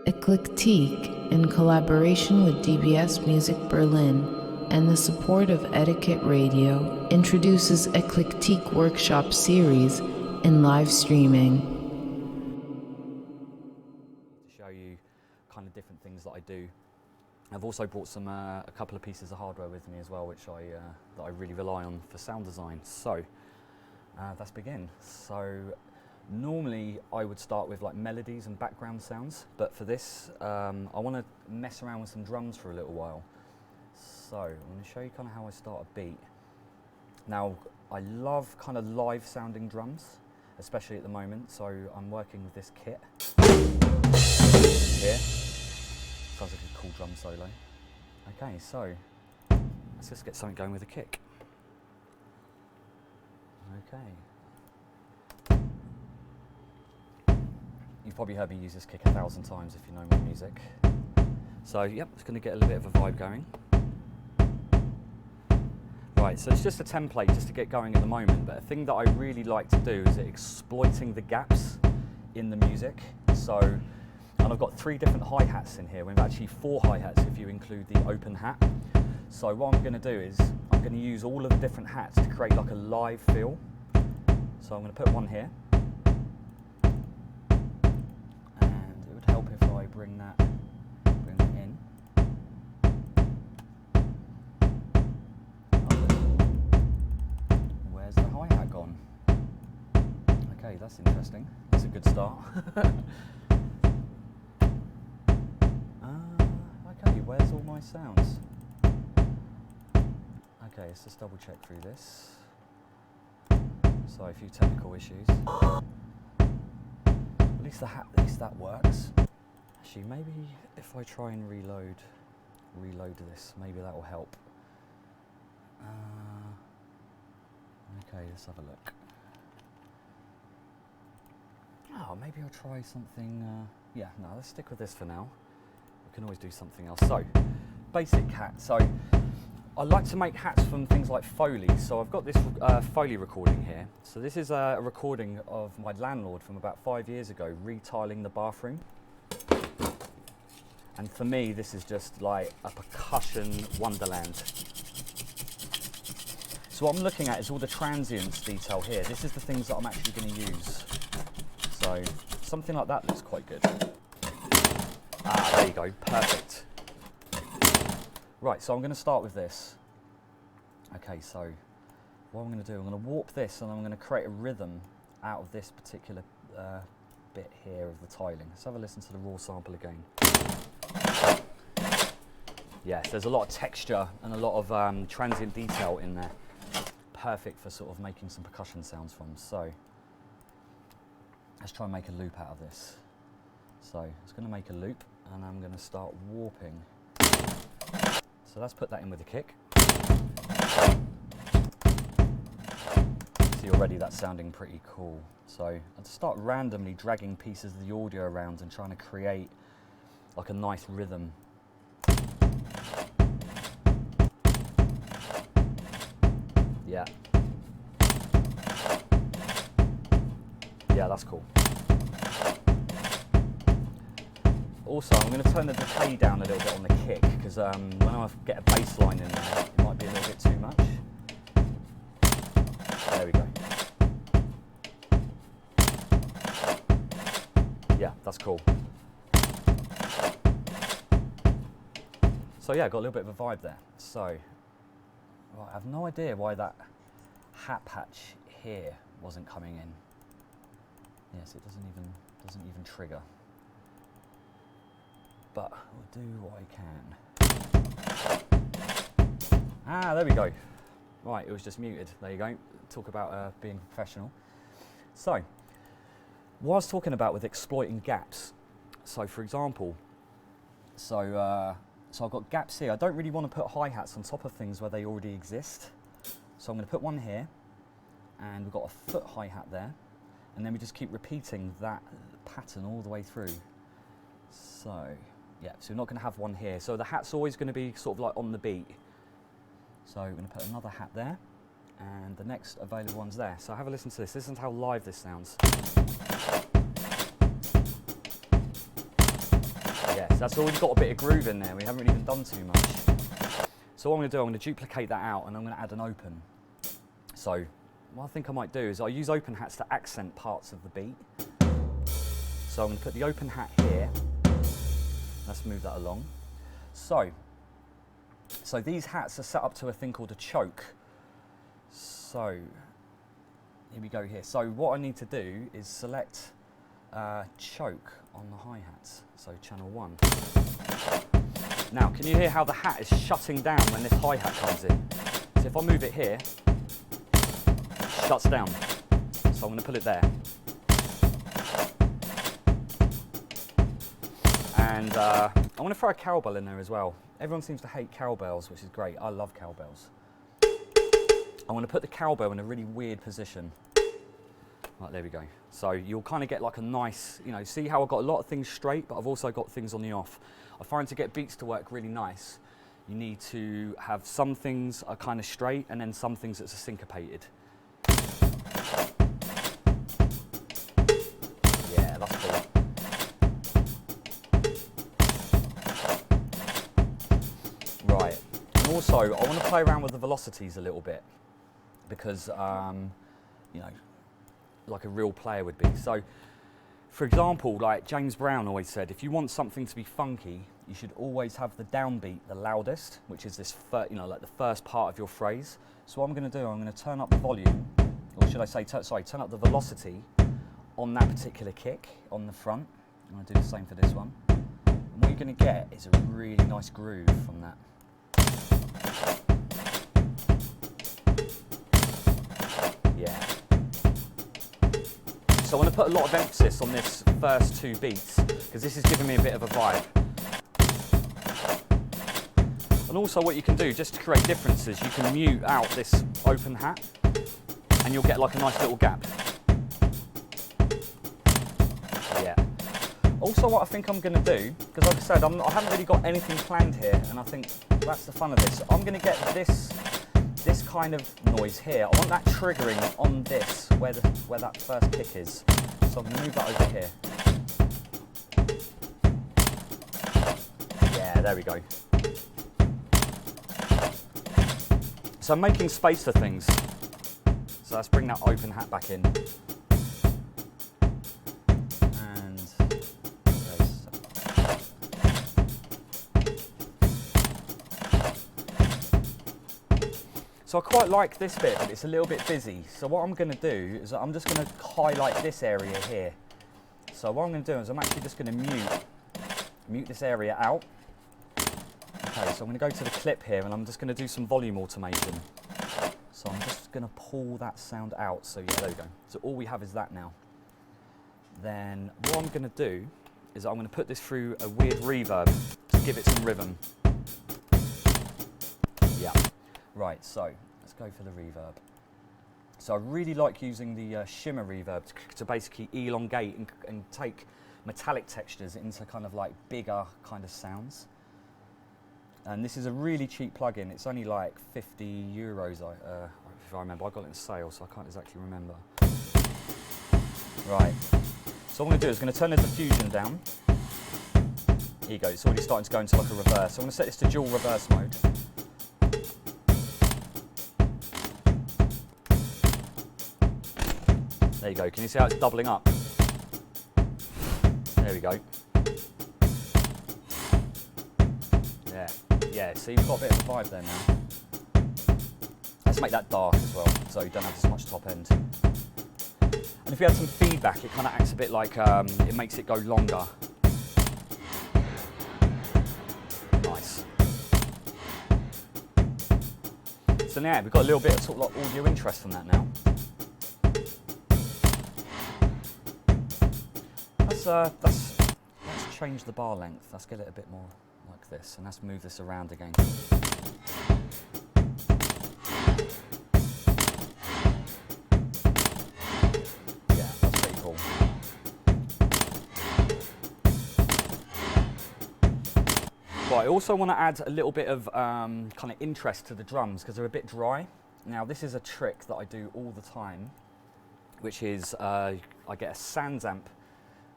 Eclectique, in collaboration with DBS Music Berlin and the support of Etikett Radio, introduces Eclectique Workshop Series in live streaming. To show you kind of different things that I do. I've also brought some a couple of pieces of hardware with me as well, which that I really rely on for sound design. So let's begin. So normally I would start with like melodies and background sounds, but for this I want to mess around with some drums for a little while. So I'm going to show you kind of how I start a beat. Now I love kind of live sounding drums, especially at the moment, so I'm working with this kit here. Sounds like a cool drum solo. Okay, so let's just get something going with a kick. Okay. You've probably heard me use this kick 1,000 times if you know my music. So yep, it's going to get a little bit of a vibe going. Right, so it's just a template just to get going at the moment, but a thing that I really like to do is exploiting the gaps in the music. So, and I've got 3 different hi-hats in here. We've actually 4 hi-hats if you include the open hat. So what I'm going to do is I'm going to use all of the different hats to create like a live feel. So I'm going to put one here. And it would help if I bring that in. Where's the hi-hat gone? Okay, that's interesting. That's a good start. Okay, where's all my sounds? Okay, let's just double check through this. So a few technical issues. At least that works. Actually, maybe if I try and reload this, maybe that will help. Okay, let's have a look. Oh, maybe I'll try something. Yeah, no, let's stick with this for now. We can always do something else. So, basic hat. So, I like to make hats from things like Foley. So I've got this Foley recording here. So this is a recording of my landlord from about 5 years ago, retiling the bathroom. And for me, this is just like a percussion wonderland. So what I'm looking at is all the transients detail here. This is the things that I'm actually going to use. So something like that looks quite good. Ah, there you go, perfect. Right, so I'm going to start with this. Okay, so what I'm going to do, I'm going to warp this and I'm going to create a rhythm out of this particular bit here of the tiling. Let's have a listen to the raw sample again. Yes, there's a lot of texture and a lot of transient detail in there. Perfect for sort of making some percussion sounds from. So let's try and make a loop out of this. So it's going to make a loop and I'm going to start warping. So let's put that in with a kick. See, already that's sounding pretty cool. So I'll start randomly dragging pieces of the audio around and trying to create like a nice rhythm. Yeah. Yeah, that's cool. Also, I'm going to turn the decay down a little bit on the kick because when I get a bass line in there, it might be a little bit too much. There we go. Yeah, that's cool. So yeah, got a little bit of a vibe there. So, right, I have no idea why that hat patch here wasn't coming in. Yes, it doesn't even trigger. But I'll do what I can. Ah, there we go. Right, it was just muted. There you go. Talk about being professional. So, what I was talking about with exploiting gaps. So, for example, so I've got gaps here. I don't really want to put hi-hats on top of things where they already exist. So I'm going to put one here, and we've got a foot hi-hat there, and then we just keep repeating that pattern all the way through. So, yeah, so we're not going to have one here. So the hat's always going to be sort of like on the beat. So we're going to put another hat there, and the next available one's there. So have a listen to this. Listen to how live this sounds. that's already got a bit of groove in there. We haven't really even done too much. So what I'm going to do, I'm going to duplicate that out and I'm going to add an open. So what I think I might do is I'll use open hats to accent parts of the beat. So I'm going to put the open hat here. Let's move that along. So these hats are set up to a thing called a choke. So here we go here. So what I need to do is select choke on the hi-hats. So channel 1. Now, can you hear how the hat is shutting down when this hi-hat comes in? So if I move it here, it shuts down. So I'm going to put it there. And I want to throw a cowbell in there as well. Everyone seems to hate cowbells, which is great. I love cowbells. I want to put the cowbell in a really weird position. Right, there we go. So you'll kind of get like a nice, you know, see how I've got a lot of things straight, but I've also got things on the off. I find to get beats to work really nice, you need to have some things are kind of straight and then some things that's syncopated. Yeah, that's cool. Right, and also I want to play around with the velocities a little bit because, you know, like a real player would be. So, for example, like James Brown always said, if you want something to be funky, you should always have the downbeat the loudest, which is this, you know, like the first part of your phrase. So what I'm going to do, I'm going to turn up the volume, or should I say, turn up the velocity on that particular kick on the front. I'm going to do the same for this one. And what you're going to get is a really nice groove from that. Yeah. So I want to put a lot of emphasis on this first 2 beats because this is giving me a bit of a vibe. And also what you can do, just to create differences, you can mute out this open hat and you'll get like a nice little gap. Yeah. Also what I think I'm going to do, because like I said, I haven't really got anything planned here and I think that's the fun of this. I'm going to get this kind of noise here. I want that triggering on this, where that first kick is. So I'm going to move that over here. Yeah, there we go. So I'm making space for things. So let's bring that open hat back in. So I quite like this bit, but it's a little bit busy. So what I'm going to do is I'm just going to highlight this area here. So what I'm going to do is I'm actually just going to mute this area out. Okay, so I'm going to go to the clip here and I'm just going to do some volume automation. So I'm just going to pull that sound out. So yeah, there we go. So all we have is that now. Then what I'm going to do is I'm going to put this through a weird reverb to give it some rhythm. Yeah. Right, so let's go for the reverb. So I really like using the shimmer reverb to basically elongate and take metallic textures into kind of like bigger kind of sounds. And this is a really cheap plugin. It's only like 50 euros, if I remember. I got it in sale, so I can't exactly remember. Right, so what I'm going to do is I'm going to turn the diffusion down. Here you go, it's already starting to go into like a reverse. So I'm going to set this to dual reverse mode. There you go, can you see how it's doubling up? There we go. Yeah, see, you've got a bit of a vibe there now. Let's make that dark as well, so you don't have as much top end. And if you had some feedback, it kind of acts a bit like, it makes it go longer. Nice. So now, we've got a little bit of sort of like audio interest from that now. Let's change the bar length. Let's get it a bit more like this, and let's move this around again. Yeah, that's pretty cool. Right, I also want to add a little bit of kind of interest to the drums because they're a bit dry. Now, this is a trick that I do all the time, which is I get a Sans amp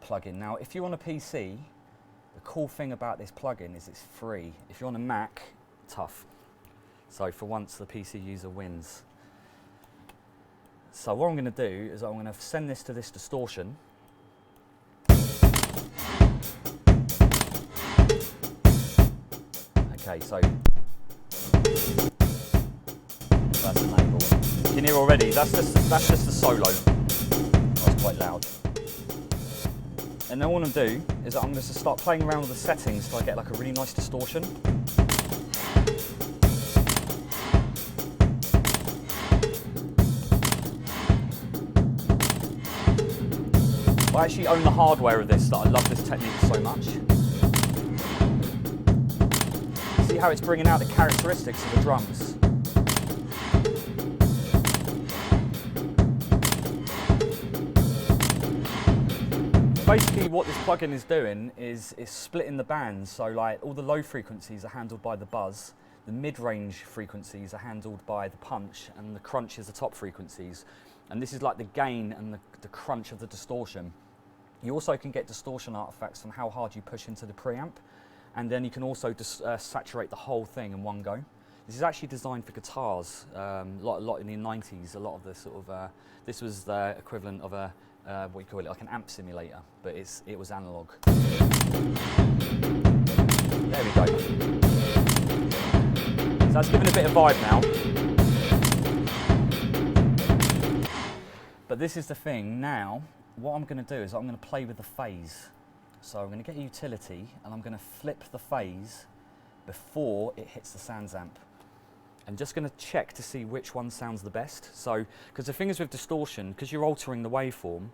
plugin. Now, if you're on a PC, the cool thing about this plugin is it's free. If you're on a Mac, tough. So for once the PC user wins. So what I'm going to do is I'm going to send this to this distortion. Okay, so that's enabled. You can hear already, that's just the solo. That's quite loud. And then what I'm going to do is I'm going to start playing around with the settings so I get like a really nice distortion. I actually own the hardware of this, that I love this technique so much. See how it's bringing out the characteristics of the drums. Basically what this plugin is doing is splitting the bands, so like all the low frequencies are handled by the buzz, the mid-range frequencies are handled by the punch, and the crunch is the top frequencies. And this is like the gain and the crunch of the distortion. You also can get distortion artifacts from how hard you push into the preamp, and then you can also saturate the whole thing in one go. This is actually designed for guitars. A lot in the 90s, a lot of the sort of, this was the equivalent of a, what you call it, like an amp simulator, but it was analog. There we go. So that's giving a bit of vibe now. But this is the thing, now what I'm going to do is I'm going to play with the phase. So I'm going to get a utility and I'm going to flip the phase before it hits the sounds amp. I'm just going to check to see which one sounds the best. So, because the thing is with distortion, because you're altering the waveform,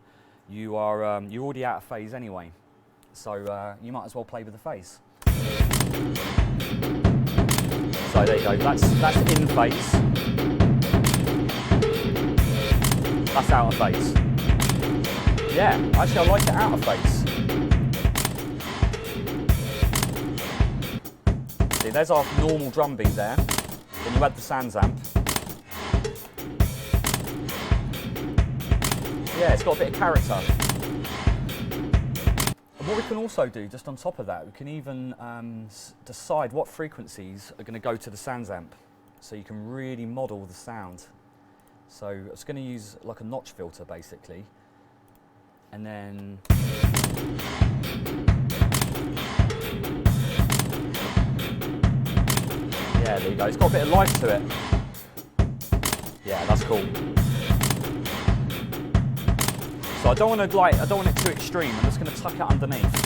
you're already out of phase anyway. So you might as well play with the phase. So there you go, that's in phase. That's out of phase. Yeah, actually I like it out of phase. See, there's our normal drum beat there. Then you add the sounds amp. Yeah, it's got a bit of character. And what we can also do, just on top of that, we can even decide what frequencies are going to go to the sounds amp. So you can really model the sound. So I was going to use like a notch filter basically, and then yeah, there you go. It's got a bit of life to it. Yeah, that's cool. So I don't want it too extreme. I'm just going to tuck it underneath.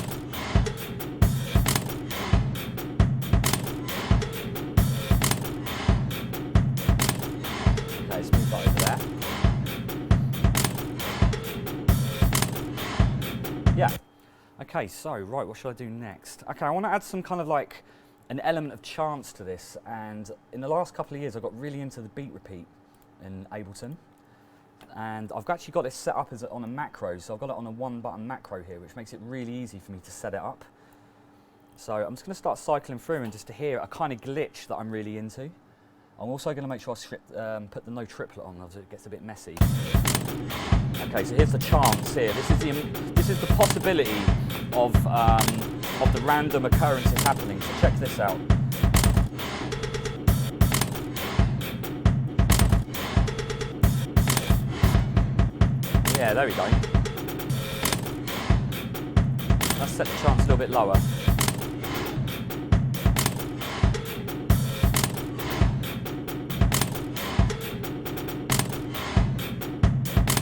Yeah. Okay, so right, what should I do next? Okay, I want to add some kind of like an element of chance to this, and in the last couple of years I got really into the beat repeat in Ableton, and I've actually got it set up as on a macro, so I've got it on a one button macro here, which makes it really easy for me to set it up. So I'm just going to start cycling through and just to hear a kind of glitch that I'm really into. I'm also going to make sure I put the no triplet on, otherwise it gets a bit messy. Okay, so here's the chance here. This is the possibility of the random occurrences happening. So check this out. Yeah, there we go. Let's set the chance a little bit lower.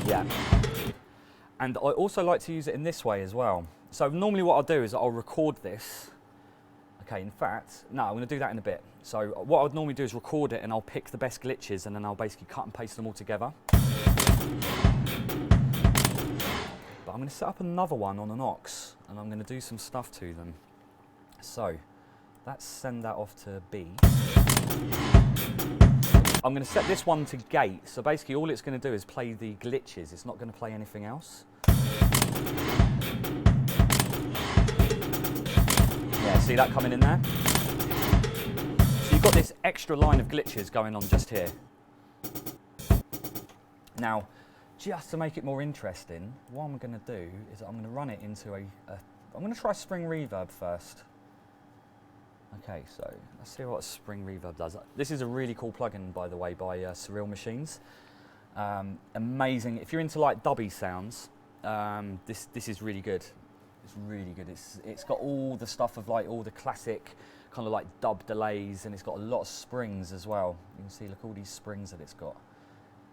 Yeah. And I also like to use it in this way as well. So normally what I'll do is I'll record this. Okay, in fact, no, I'm going to do that in a bit. So what I would normally do is record it and I'll pick the best glitches and then I'll basically cut and paste them all together. But I'm going to set up another one on an aux and I'm going to do some stuff to them. So let's send that off to B. I'm going to set this one to gate, so basically all it's going to do is play the glitches, it's not going to play anything else. Yeah, see that coming in there? So you've got this extra line of glitches going on just here. Now, just to make it more interesting, what I'm going to do is I'm going to run it into a I'm going to try spring reverb first. Okay, so let's see what spring reverb does. This is a really cool plugin, by the way, by Surreal Machines. Amazing. If you're into like dubby sounds, this is really good. It's really good. It's got all the stuff of like all the classic kind of like dub delays, and it's got a lot of springs as well. You can see, look, all these springs that it's got.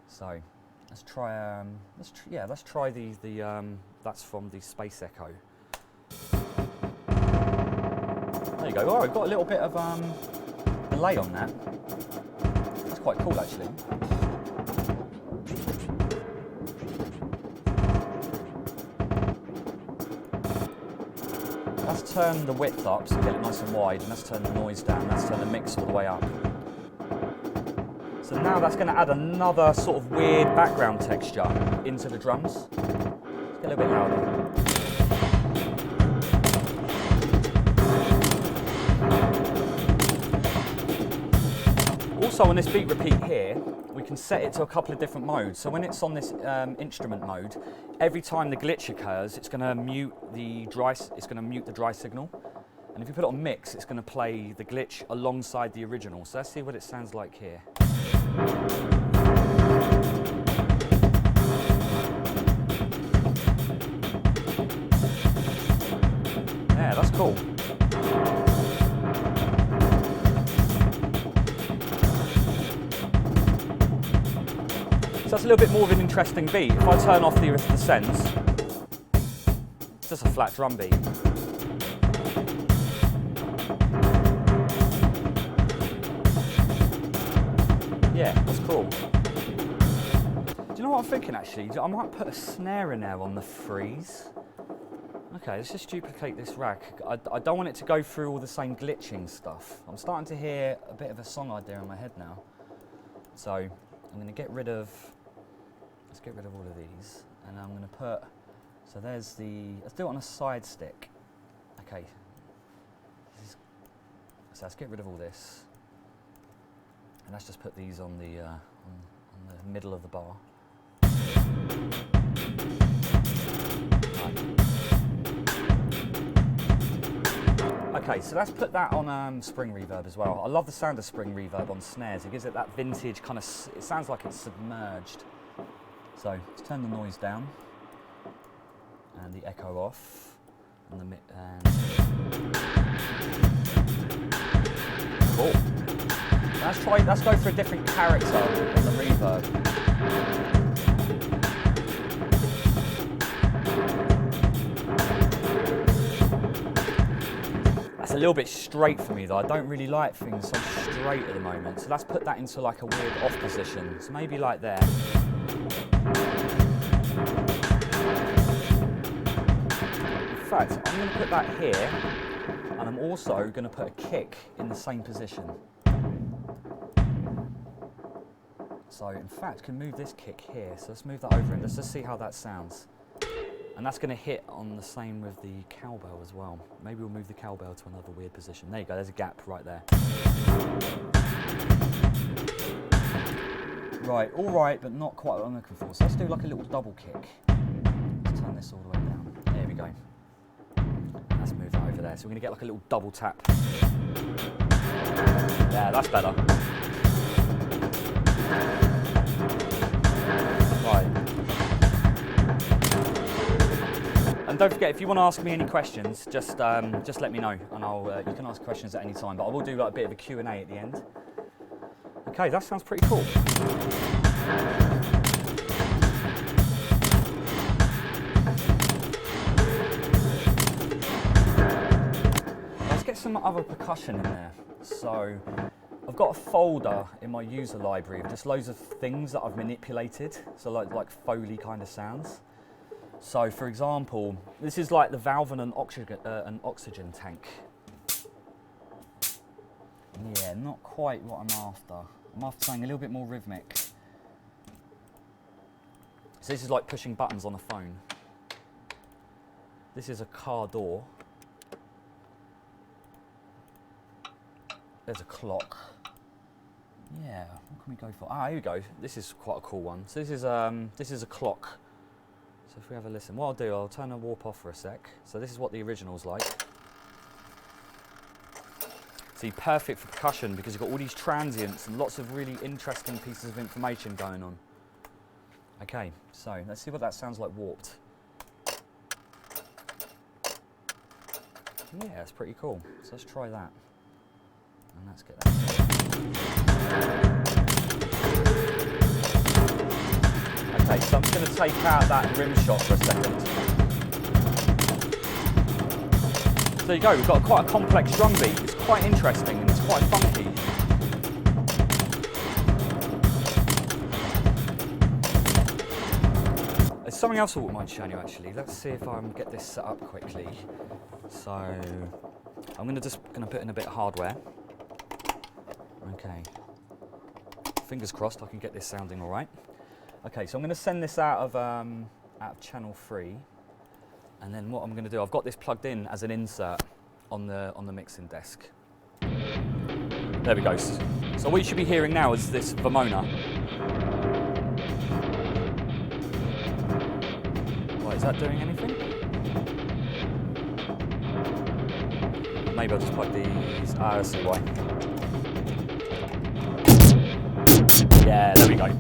So let's try. Let's try the that's from the Space Echo. There you go. Oh, I've got a little bit of delay on that. That's quite cool, actually. Let's turn the width up so we get it nice and wide, and let's turn the noise down. Let's turn the mix all the way up. So now that's going to add another sort of weird background texture into the drums. Let's get a little bit louder. Also on this beat repeat here, we can set it to a couple of different modes. So when it's on this instrument mode, every time the glitch occurs, it's going to mute the dry signal. And if you put it on mix, it's going to play the glitch alongside the original. So let's see what it sounds like here. Yeah, that's cool. So that's a little bit more of an interesting beat. If I turn off the sends, it's just a flat drum beat. Yeah, that's cool. Do you know what I'm thinking actually? I might put a snare in there on the freeze. Okay, let's just duplicate this rack. I don't want it to go through all the same glitching stuff. I'm starting to hear a bit of a song idea in my head now. So I'm going to get rid of, let's get rid of all of these. And I'm going to put, so there's the, let's do it on a side stick. Okay. So let's get rid of all this. And let's just put these on the middle of the bar. Okay, so let's put that on spring reverb as well. I love the sound of spring reverb on snares. It gives it that vintage kind of, it sounds like it's submerged. So let's turn the noise down and the echo off. And cool. Let's go for a different character on the reverb. That's a little bit straight for me though. I don't really like things so straight at the moment. So let's put that into like a weird off position. So maybe like there. In fact, I'm going to put that here, and I'm also going to put a kick in the same position. So in fact, can move this kick here. So let's move that over and let's just see how that sounds. And that's going to hit on the same with the cowbell as well. Maybe we'll move the cowbell to another weird position. There you go, there's a gap right there. Right, all right, but not quite what I'm looking for. So let's do like a little double kick. Let's turn this all the way down. There we go. Let's move that over there. So we're going to get like a little double tap. Yeah, that's better. Right. And don't forget, if you want to ask me any questions, just let me know, and I'll you can ask questions at any time. But I will do like a bit of a Q&A at the end. Okay, that sounds pretty cool. Let's get some other percussion in there. So I've got a folder in my user library of just loads of things that I've manipulated, so like Foley kind of sounds. So for example, this is like the valve and an oxygen tank. Yeah, not quite what I'm after. I'm after something a little bit more rhythmic. So this is like pushing buttons on a phone. This is a car door. There's a clock. Yeah, what can we go for? Ah, here we go. This is quite a cool one. So this is a clock. So So if we have a listen, what I'll do, I'll turn the warp off for a sec. So this is what the original's like. See, perfect for percussion because you've got all these transients and lots of really interesting pieces of information going on. Okay, so let's see what that sounds like warped. Yeah, it's pretty cool. So let's try that. And let's get that. Okay, so I'm just going to take out that rim shot for a second. So there you go, we've got quite a complex drum beat. It's quite interesting and it's quite funky. There's something else I wouldn't mind showing you actually. Let's see if I can get this set up quickly. So I'm just going to put in a bit of hardware. Okay. Fingers crossed I can get this sounding all right. Okay, so I'm going to send this out of channel 3, and then what I'm going to do, I've got this plugged in as an insert on the mixing desk. There we go. So what you should be hearing now is this Vermona. Right, is that doing anything? Maybe I'll just plug these. I see why. Yeah, there we go.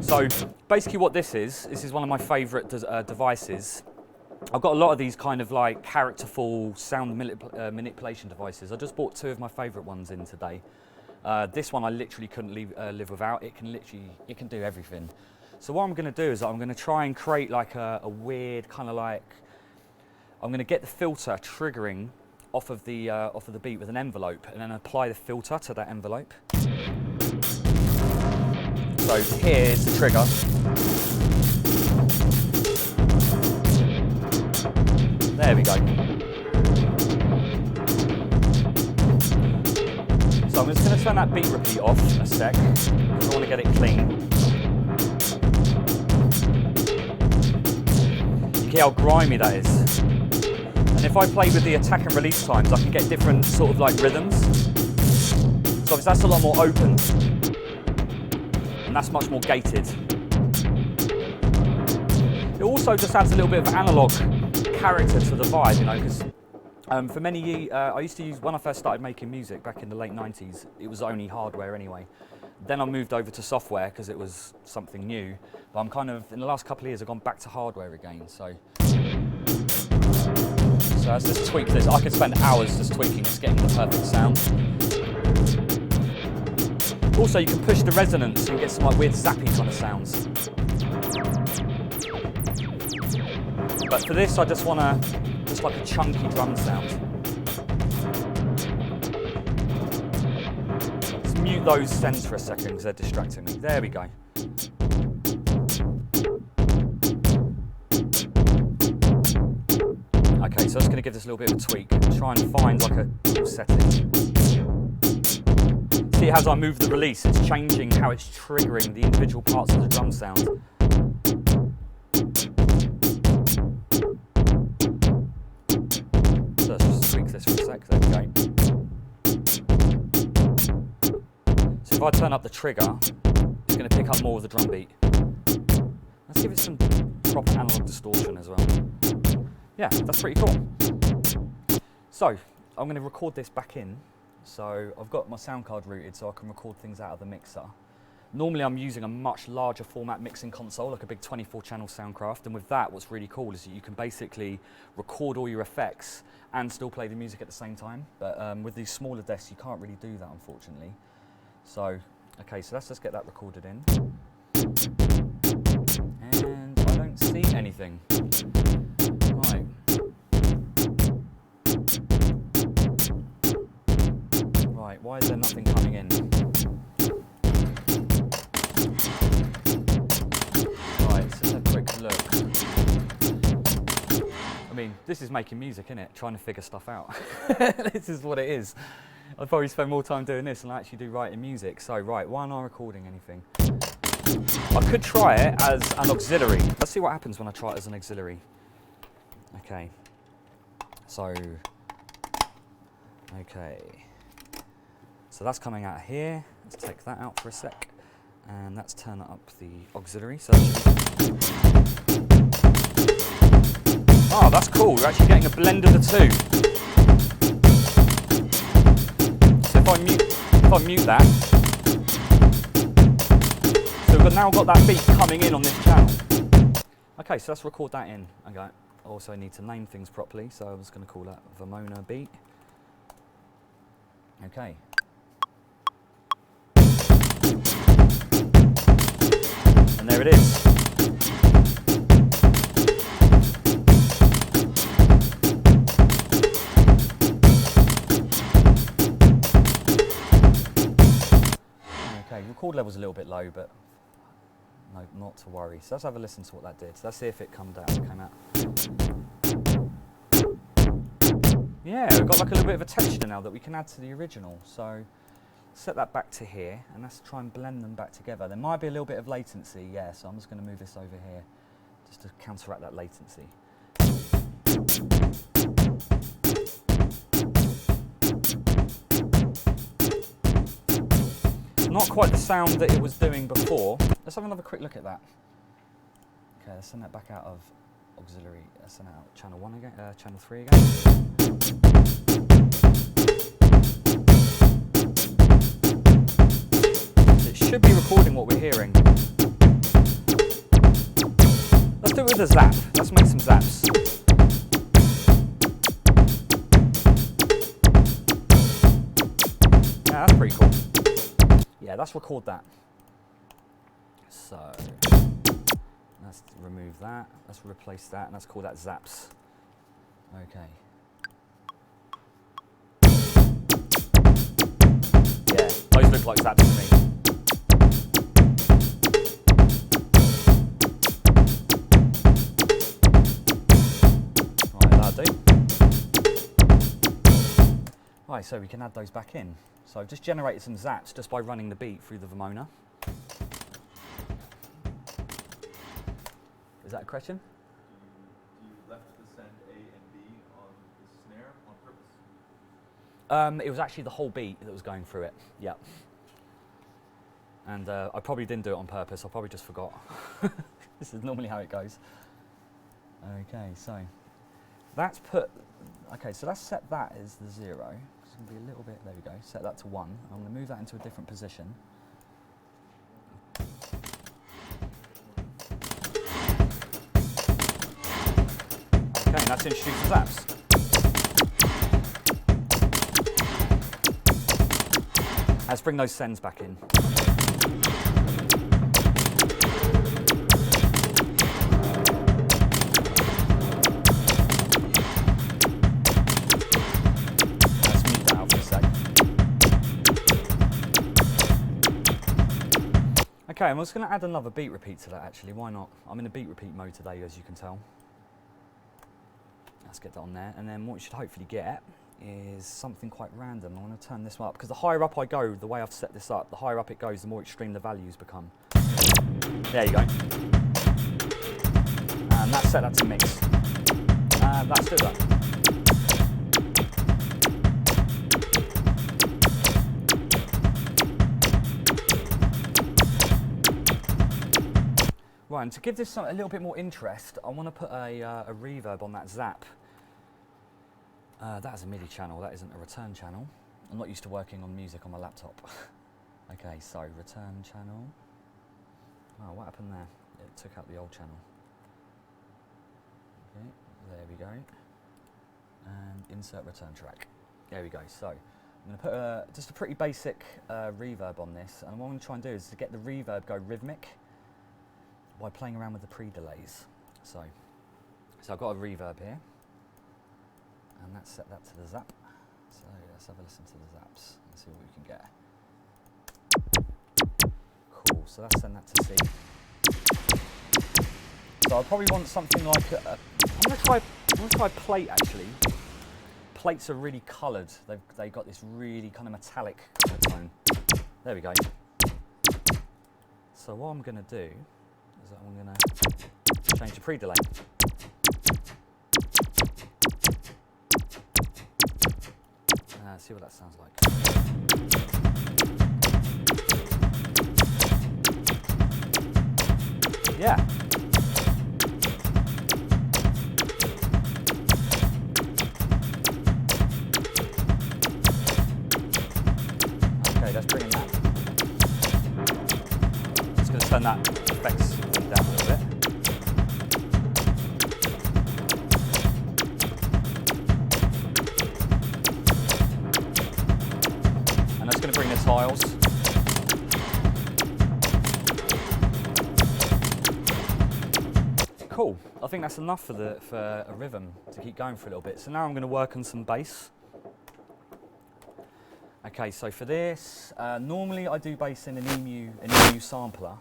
So basically what this is one of my favourite devices. I've got a lot of these kind of like characterful sound manipulation devices. I just bought 2 of my favourite ones in today. This one I literally couldn't live without. It can do everything. So what I'm going to do is I'm going to try and create like a weird kind of like, I'm going to get the filter triggering off of the beat with an envelope, and then apply the filter to that envelope. So here's the trigger. There we go. So I'm just going to turn that beat repeat off a sec, because I want to get it clean. You can hear how grimy that is. And if I play with the attack and release times, I can get different sort of like rhythms. So obviously that's a lot more open. And that's much more gated. It also just adds a little bit of analog character to the vibe, you know, because for many years, I used to use, when I first started making music back in the late 90s, it was only hardware anyway. Then I moved over to software because it was something new. But I'm kind of, in the last couple of years, I've gone back to hardware again. So let's just tweak this. I could spend hours just tweaking this, getting the perfect sound. Also, you can push the resonance and get some like weird zappy kind of sounds. But for this, I just want just like a chunky drum sound. Let's mute those sends for a second because they're distracting me. There we go. Okay, so I'm just going to give this a little bit of a tweak. Try and find like a cool setting. See, as I move the release, it's changing how it's triggering the individual parts of the drum sound. So let's just tweak this for a sec. There we go. So if I turn up the trigger, it's going to pick up more of the drum beat. Let's give it some proper analog distortion as well. Yeah, that's pretty cool. So I'm going to record this back in. So I've got my sound card routed so I can record things out of the mixer. Normally I'm using a much larger format mixing console, like a big 24-channel Soundcraft, and with that what's really cool is that you can basically record all your effects and still play the music at the same time. But with these smaller desks you can't really do that, unfortunately. So, okay, so let's just get that recorded in. And I don't see anything. Right. Right, why is there nothing coming in? Right, so let's have a quick look. I mean, this is making music, isn't it? Trying to figure stuff out. This is what it is. I'd probably spend more time doing this than I actually do writing music. So, right, why aren't I recording anything? I could try it as an auxiliary. Let's see what happens when I try it as an auxiliary. Okay. So, okay. So that's coming out here. Let's take that out for a sec. And let's turn up the auxiliary. So Oh, that's cool. We're actually getting a blend of the two. So if I mute that, so we've now got that beat coming in on this channel. Okay, so let's record that in. Okay. I also need to name things properly, so I was going to call that Vermona beat. Okay. And there it is. Okay, record level's a little bit low, but no, not to worry. So let's have a listen to what that did. So let's see if it came out. Yeah, we've got like a little bit of a texture now that we can add to the original. So set that back to here, and let's try and blend them back together. There might be a little bit of latency, yeah, so I'm just going to move this over here just to counteract that latency. Not quite the sound that it was doing before. Let's have another quick look at that. Okay, let's send that back out of auxiliary, send it out channel 1 again, channel 3 again. So it should be recording what we're hearing. Let's do it with a zap. Let's make some zaps. Yeah, that's pretty cool. Yeah, let's record that. So let's remove that. Let's replace that, and let's call that zaps. Okay. Yeah, those look like zaps to me. Right, that'll do. Right, so we can add those back in. So I've just generated some zaps just by running the beat through the Vermona. Is that a question? You left to send A and B on the snare on purpose? It was actually the whole beat that was going through it, yeah. And I probably didn't do it on purpose, I probably just forgot. This is normally how it goes. Okay, so that's so let's set that as the 0. It's going to be a little bit, there we go, set that to 1. I'm going to move that into a different position. Okay, and that's introduced the zaps. Let's bring those sends back in. Okay, I'm just going to add another beat repeat to that actually, why not? I'm in a beat repeat mode today, as you can tell. Let's get that on there, and then what you should hopefully get is something quite random. I want to turn this one up, because the higher up I go, the way I've set this up, the higher up it goes, the more extreme the values become. There you go. And that's set that to mix. Let's do that. Right, and to give this a little bit more interest, I want to put a reverb on that zap. That is a MIDI channel, that isn't a return channel. I'm not used to working on music on my laptop. Okay, so return channel. Oh, what happened there? It took out the old channel. Okay, there we go. And insert return track. There we go. So I'm going to put just a pretty basic reverb on this, and what I'm going to try and do is to get the reverb go rhythmic by playing around with the pre-delays. So I've got a reverb here, and let's set that to the zap. So let's have a listen to the zaps and see what we can get. Cool, so let's send that to C. So I'll probably want something like I'm going to try plate actually. Plates are really coloured. They've got this really kind of metallic kind of tone. There we go. So what I'm going to do is that I'm going to change the pre-delay. See what that sounds like. Yeah, turn that effects down a little bit. And that's going to bring the tiles. Cool. I think that's enough for a rhythm to keep going for a little bit. So now I'm going to work on some bass. Okay, so for this, normally I do bass in an EMU sampler,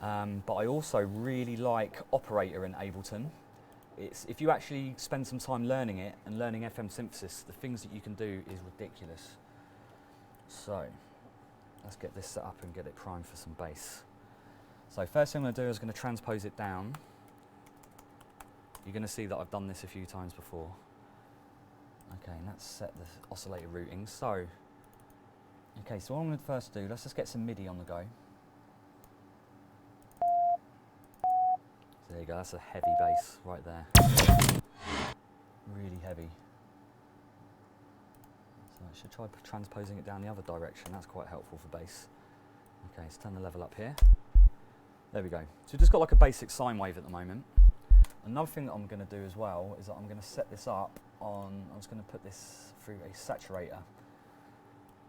but I also really like Operator in Ableton. If you actually spend some time learning it and learning FM synthesis, the things that you can do is ridiculous. So let's get this set up and get it primed for some bass. So first thing I'm going to do is going to transpose it down. You're going to see that I've done this a few times before. Okay, and let's set the oscillator routing. So, okay, so what I'm going to first do, let's just get some MIDI on the go. So there you go, that's a heavy bass right there. Really heavy. So I should try transposing it down the other direction, that's quite helpful for bass. Okay, let's turn the level up here. There we go. So we've just got like a basic sine wave at the moment. Another thing that I'm going to do as well is that I'm going to set this up on, I'm just going to put this through a saturator.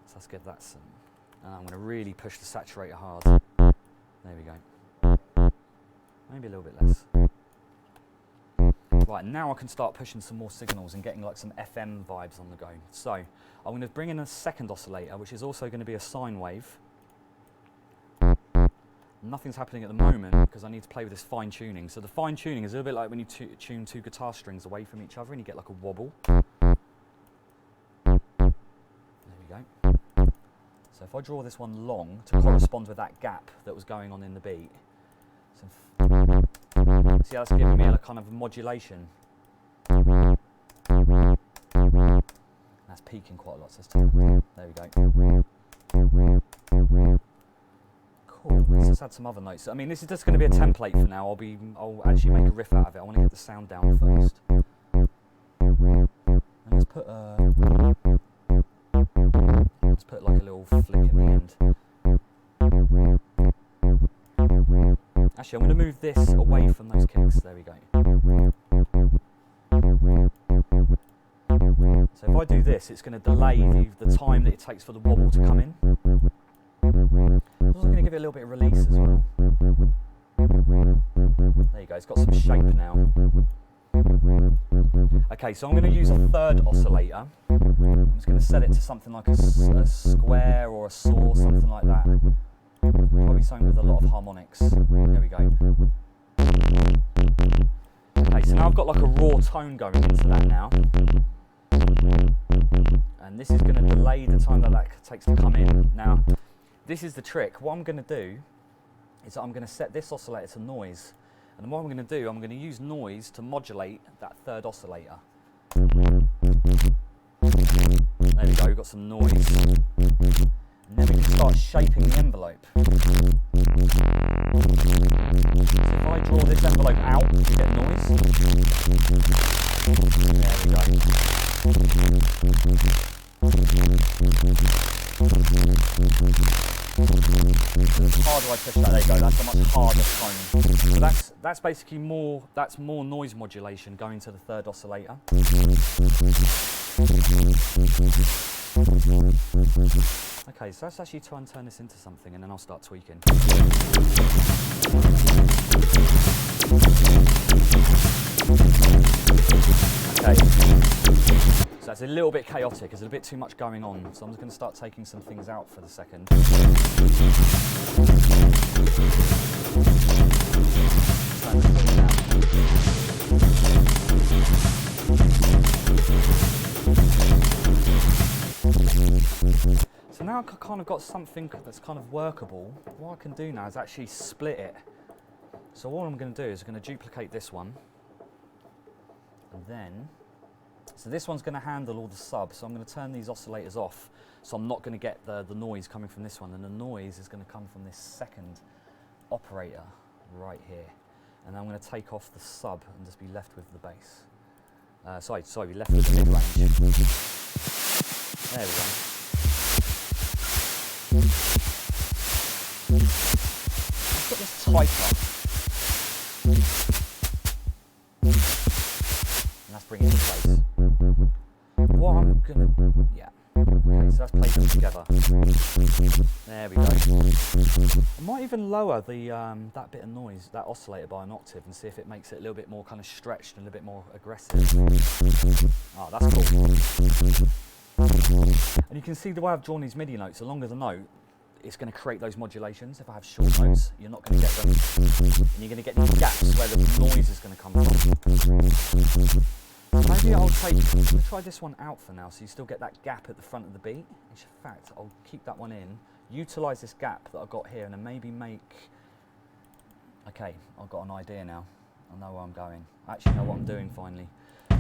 So let's get that some. And I'm going to really push the saturator hard. There we go. Maybe a little bit less. Right, now I can start pushing some more signals and getting like some FM vibes on the go. So I'm going to bring in a second oscillator, which is also going to be a sine wave. Nothing's happening at the moment because I need to play with this fine tuning. So the fine tuning is a little bit like when you tune two guitar strings away from each other and you get like a wobble. There we go. So if I draw this one long to correspond with that gap that was going on in the beat. So see how that's giving me a kind of modulation. That's peaking quite a lot, so let's turn that down. There we go. Cool. Let's just add some other notes. I mean, this is just going to be a template for now. I'll actually make a riff out of it. I want to get the sound down first. And let's put like a little flick in the end. Actually, I'm going to move this away from those kicks. There we go. So if I do this, it's going to delay the time that it takes for the wobble to come in. I'm also going to give it a little bit of release as well. There you go, it's got some shape now. Okay, so I'm going to use a third oscillator. I'm just going to set it to something like a square or a saw, something like that. Probably something with a lot of harmonics. There we go. Okay, so now I've got like a raw tone going into that now. And this is going to delay the time that takes to come in. Now, this is the trick. What I'm going to do is that I'm going to set this oscillator to noise. And what I'm going to do, I'm going to use noise to modulate that third oscillator. There we go, we've got some noise. And then we can start shaping the envelope. So if I draw this envelope out, you get noise. There we go. The harder I push that, there you go, that's a much harder tone. So that's basically more noise modulation going to the third oscillator. Okay, so let's actually try and turn this into something and then I'll start tweaking. Okay, so it's a little bit chaotic, there's a bit too much going on, so I'm just going to start taking some things out for the second. So now I've kind of got something that's kind of workable. What I can do now is actually split it. So what I'm going to do is I'm going to duplicate this one. And then, so this one's going to handle all the subs, so I'm going to turn these oscillators off, so I'm not going to get the noise coming from this one, and the noise is going to come from this second operator right here. And then I'm going to take off the sub and just be left with the bass. Sorry, left with the mid-range. There we go. tighter. And that's bringing it in place. What I'm gonna, yeah. Okay, so that's played them together. There we go. I might even lower the that bit of noise, that oscillator, by an octave and see if it makes it a little bit more kind of stretched and a little bit more aggressive. Oh, that's cool. And you can see the way I've drawn these MIDI notes, the longer the note, it's going to create those modulations. If I have short notes, you're not going to get them. And you're going to get these gaps where the noise is going to come from. Maybe I'll try this one out for now, so you still get that gap at the front of the beat. In fact, I'll keep that one in, utilise this gap that I've got here, and then maybe make... Okay, I've got an idea now. I know where I'm going. I actually know what I'm doing finally.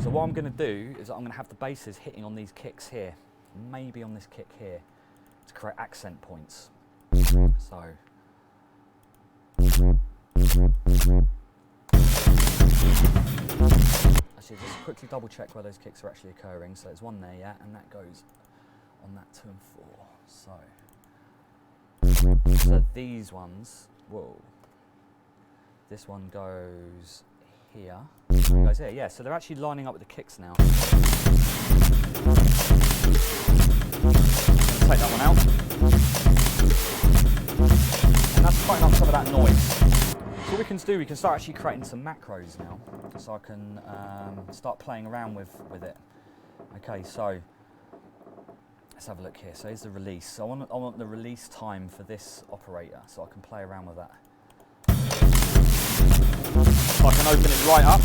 So what I'm going to do is I'm going to have the basses hitting on these kicks here, maybe on this kick here, to create accent points. So... Actually, just quickly double check where those kicks are actually occurring. So there's one there, yeah, and that goes on that 2 and 4. So these ones, whoa, this one goes here, goes here, yeah. So they're actually lining up with the kicks now. Take that one out, and that's cutting up some of that noise. So what we can do, we can start actually creating some macros now, so I can start playing around with it. Okay, so let's have a look here. So here's the release. So I want the release time for this operator, so I can play around with that. So I can open it right up,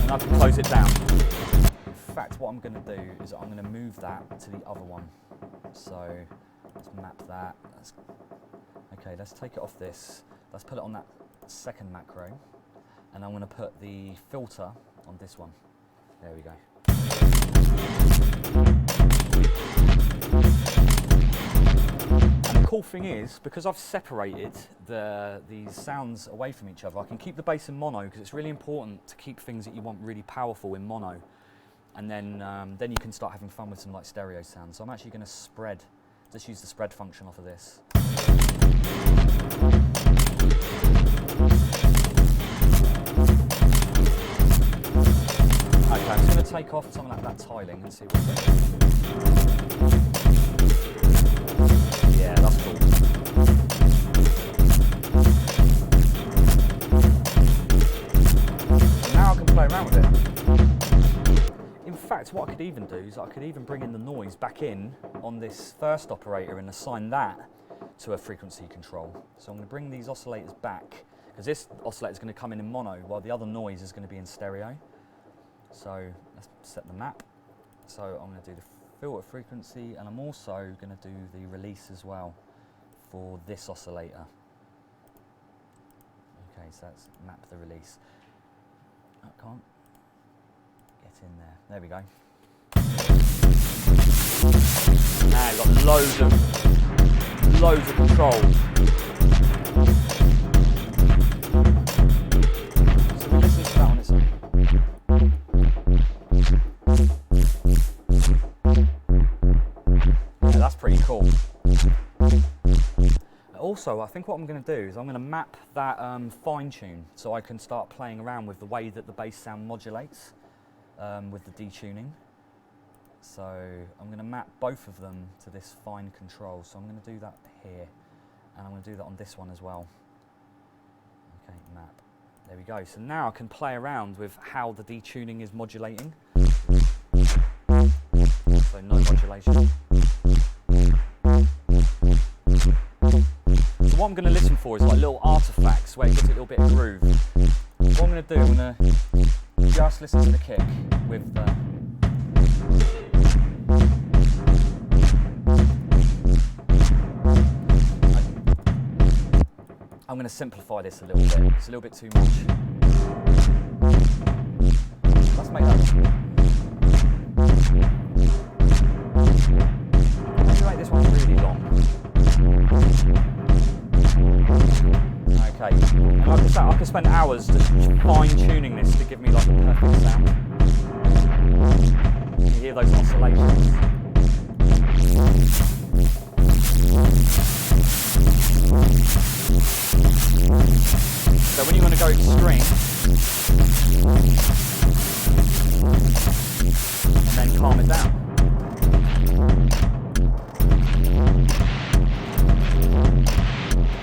and I can close it down. In fact, what I'm going to do is I'm going to move that to the other one. So let's map that. Okay, let's take it off this. Let's put it on that second macro, and I'm going to put the filter on this one. There we go. And the cool thing is, because I've separated these sounds away from each other, I can keep the bass in mono, because it's really important to keep things that you want really powerful in mono, and then you can start having fun with some like stereo sounds. So I'm actually going to spread, just use the spread function off of this. Okay, I'm just going to take off some of that tiling and see what we get. Yeah, that's cool. Now I can play around with it. In fact, what I could even do is I could even bring in the noise back in on this first operator and assign that to a frequency control. So I'm going to bring these oscillators back, because this oscillator is going to come in mono while the other noise is going to be in stereo. So let's set the map. So I'm going to do the filter frequency, and I'm also going to do the release as well for this oscillator. Okay, so let's map the release. I can't get in there. There we go. Now you've got loads of control. So we listen to that on its own. Yeah, that's pretty cool. Also, I think what I'm going to do is I'm going to map that fine tune, so I can start playing around with the way that the bass sound modulates with the detuning. So I'm going to map both of them to this fine control. So I'm going to do that here, and I'm going to do that on this one as well. Okay, map. There we go. So now I can play around with how the detuning is modulating. So no modulation. So what I'm going to listen for is like little artifacts where it gets a little bit of groove. What I'm going to do, I'm going to just listen to the kick with the... I'm going to simplify this a little bit. It's a little bit too much. Let's make that. Let's make this one really long. Okay. And like I said, I could spend hours just fine-tuning this to give me like the perfect sound. You hear those oscillations. So when you want to go extreme, and then calm it down.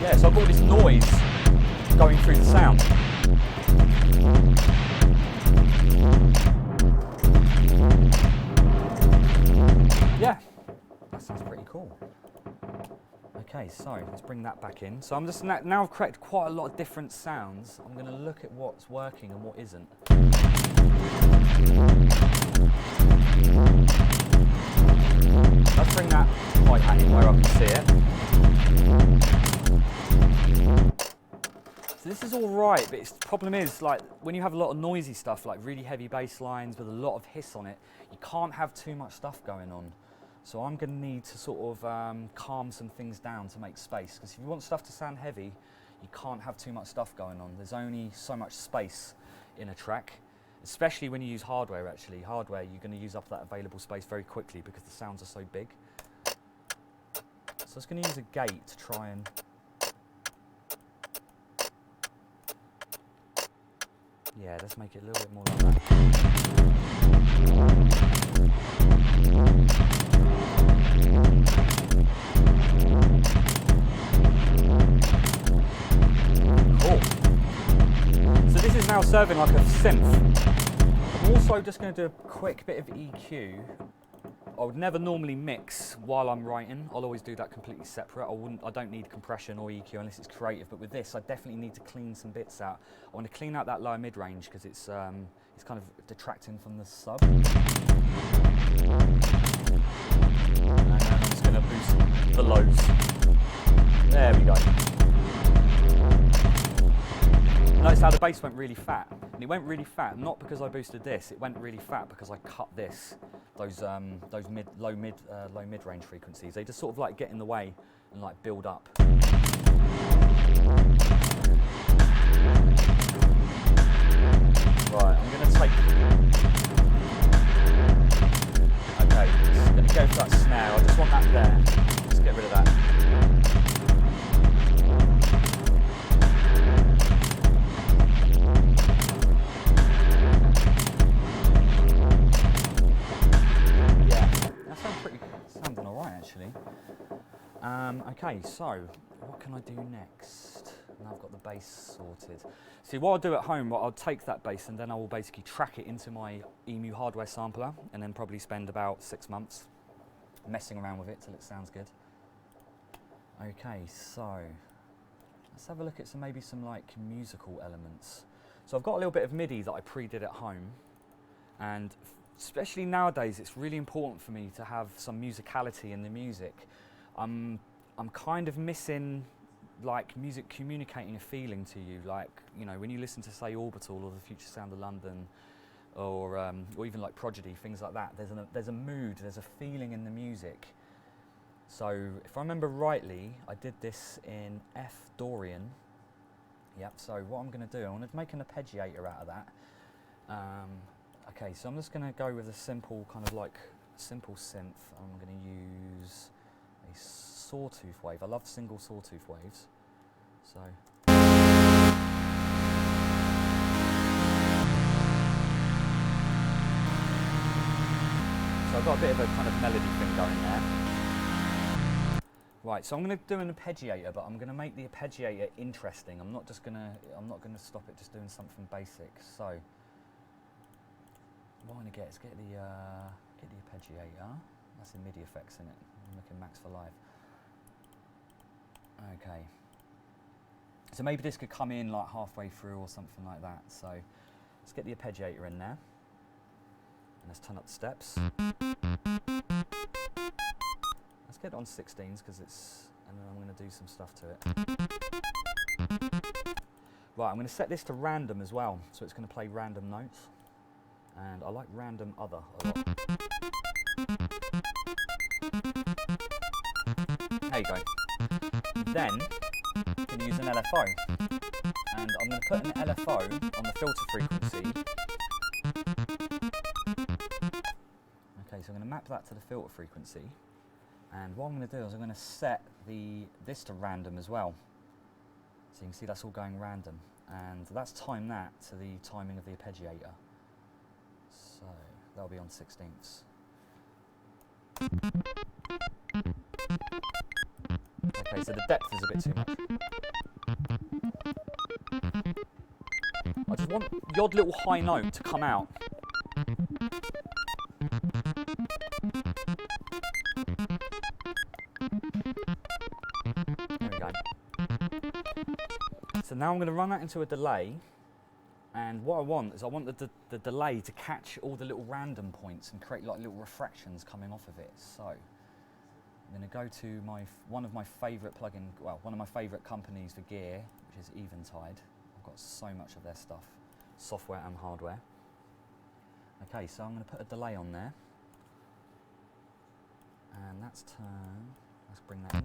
Yeah, so I've got all this noise going through the sound. Yeah, that sounds pretty cool. Okay, so let's bring that back in. So I'm just now I've created quite a lot of different sounds. I'm going to look at what's working and what isn't. Let's bring that hi-hat in where I can see it. So this is all right, but the problem is, like, when you have a lot of noisy stuff, like really heavy bass lines with a lot of hiss on it, you can't have too much stuff going on. So I'm going to need to sort of calm some things down to make space, because if you want stuff to sound heavy, you can't have too much stuff going on. There's only so much space in a track, especially when you use hardware. Actually, hardware, you're going to use up that available space very quickly because the sounds are so big. So I was going to use a gate to try and yeah, let's make it a little bit more like that. Cool. So this is now serving like a synth. I'm also just going to do a quick bit of EQ. I would never normally mix while I'm writing. I'll always do that completely separate. I don't need compression or EQ unless it's creative, but with this I definitely need to clean some bits out. I want to clean out that lower mid-range because it's kind of detracting from the sub. And then I'm just going to boost the lows. There we go. Notice how the bass went really fat, and it went really fat not because I boosted this. It went really fat because I cut those low mid range frequencies. They just sort of like get in the way and like build up. Right, I'm going to take. Okay, I'm going to go for that snare. I just want that there. Let's get rid of that. Sounding all right, actually. Okay, so what can I do next? Now I've got the bass sorted. See, what I'll do at home, I'll take that bass and then I will basically track it into my EMU hardware sampler and then probably spend about 6 months messing around with it till it sounds good. Okay, so let's have a look at maybe some like musical elements. So I've got a little bit of MIDI that I pre-did at home, and especially nowadays, it's really important for me to have some musicality in the music. I'm kind of missing like music communicating a feeling to you, like, you know, when you listen to say Orbital or the Future Sound of London, or even like Prodigy, things like that. There's a mood, there's a feeling in the music. So if I remember rightly, I did this in F Dorian. Yep. So what I'm going to do, I'm going to make an arpeggiator out of that. Okay, so I'm just going to go with a simple kind of like simple synth. I'm going to use a sawtooth wave. I love single sawtooth waves. So I've got a bit of a kind of melody thing going there. Right, so I'm going to do an arpeggiator, but I'm going to make the arpeggiator interesting. I'm not going to stop it just doing something basic. So what I'm going to get is get the arpeggiator. That's the MIDI effects in it. I'm looking max for live. Okay. So maybe this could come in like halfway through or something like that. So let's get the arpeggiator in there. And let's turn up the steps. Let's get it on 16s because it's, and then I'm going to do some stuff to it. Right, I'm going to set this to random as well. So it's going to play random notes. And I like random other a lot. There you go. Then I'm going to use an LFO. And I'm going to put an LFO on the filter frequency. Okay, so I'm going to map that to the filter frequency. And what I'm going to do is I'm going to set this to random as well. So you can see that's all going random. And let's time that to the timing of the arpeggiator. So that'll be on 16ths. Okay, so the depth is a bit too much. I just want the odd little high note to come out. There we go. So now I'm going to run that into a delay, and what I want is I want the delay to catch all the little random points and create like little refractions coming off of it. So I'm going to go to one of my favourite one of my favourite companies for gear, which is Eventide. I've got so much of their stuff, software and hardware. Okay, so I'm going to put a delay on there, and that's turn. Let's bring that in.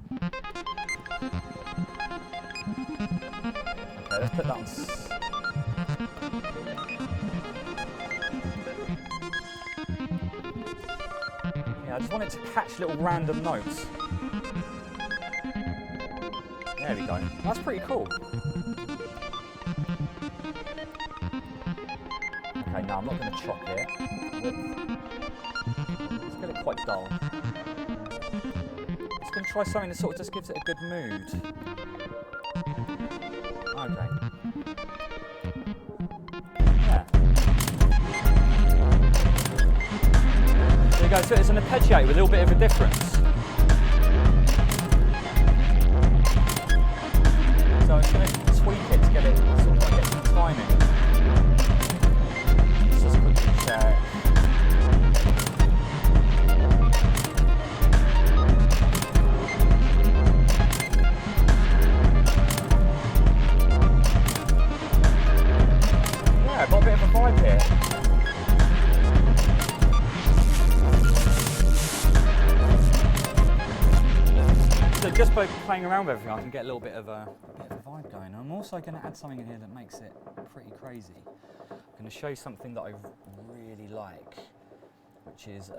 Okay, let's put that on. Yeah, I just want it to catch little random notes. There we go. That's pretty cool. Okay, now I'm not going to chop it. Let's get it quite dull. Just going to try something that sort of just gives it a good mood. Okay. Yeah. There you go. So it's an arpeggiator with a little bit of a difference. So I'm going to tweak it to get it sort of get some timing. Let's just quickly check. Yeah, I've got a bit of a vibe here. So just by playing around with everything, I can get a little bit of a vibe going. I'm also going to add something in here that makes it pretty crazy. I'm going to show you something that I really like, which is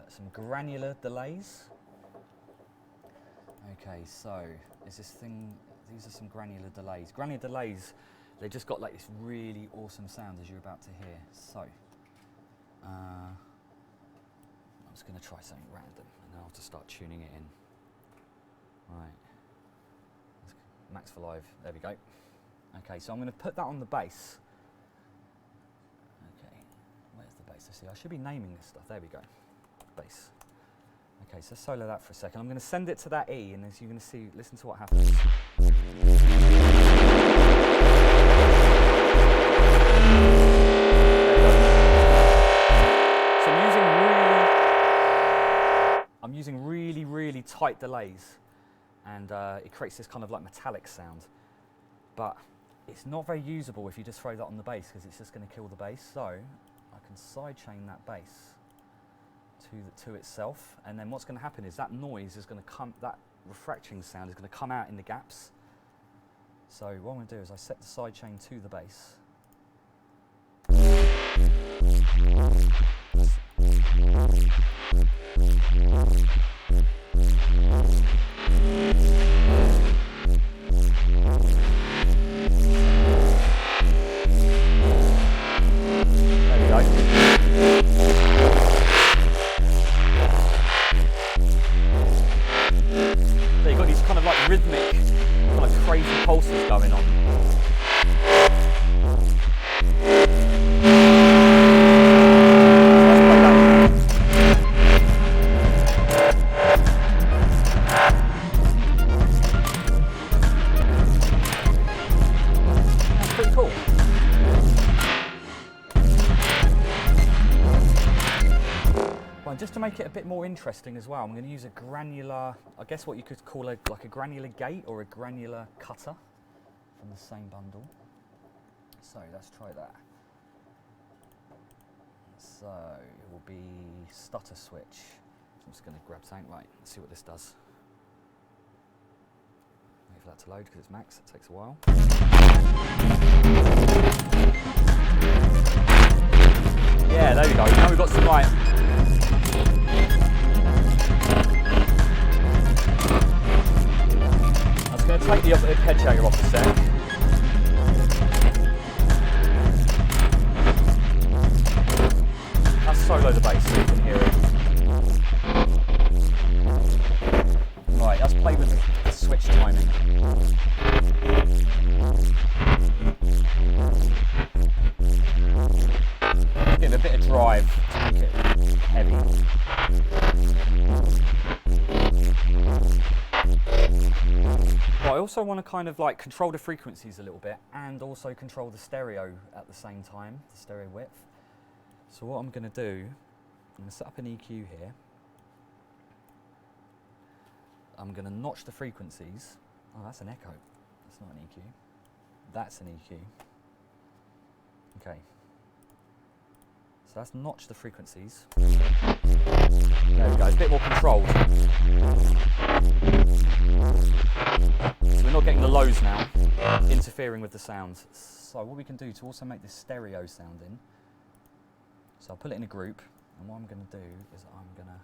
some granular delays. Okay, so is this thing? These are some granular delays. Granular delays, they just got like this really awesome sound as you're about to hear. So I'm just going to try something random, and then I'll just start tuning it in. Right, max for live, there we go. Okay, so I'm going to put that on the bass. Okay, where's the bass? Let's see, I should be naming this stuff, there we go, bass. Okay, so solo that for a second. I'm going to send it to that E, and as you're going to see, listen to what happens. So I'm using really tight delays. And it creates this kind of like metallic sound, but it's not very usable if you just throw that on the bass, because it's just going to kill the bass. So I can sidechain that bass to itself, and then what's going to happen is that noise is going to come, that refracting sound is going to come out in the gaps. So what I'm going to do is I set the sidechain to the bass. There we go. So you've got these kind of like rhythmic, kind of crazy pulses going on. Just to make it a bit more interesting as well, I'm going to use a granular, I guess what you could call like a granular gate or a granular cutter from the same bundle. So let's try that. So it will be stutter switch. So I'm just going to grab something, right, let's see what this does. Wait for that to load because it's max, it takes a while. Yeah, there we go, now we've got some light. take the arpeggiator off the set. That's solo the bass so you can hear it. Right, let's play with the switch timing. Give it a bit of drive to make it heavy. Well, I also want to kind of like control the frequencies a little bit and also control the stereo at the same time, the stereo width. So what I'm going to do, I'm going to set up an EQ here. I'm going to notch the frequencies. Oh, that's an echo. That's not an EQ. That's an EQ. Okay. So that's notch the frequencies. There we go, it's a bit more controlled. So we're not getting the lows now, interfering with the sounds. So what we can do to also make this stereo sounding, so I'll put it in a group, and what I'm going to do is I'm going to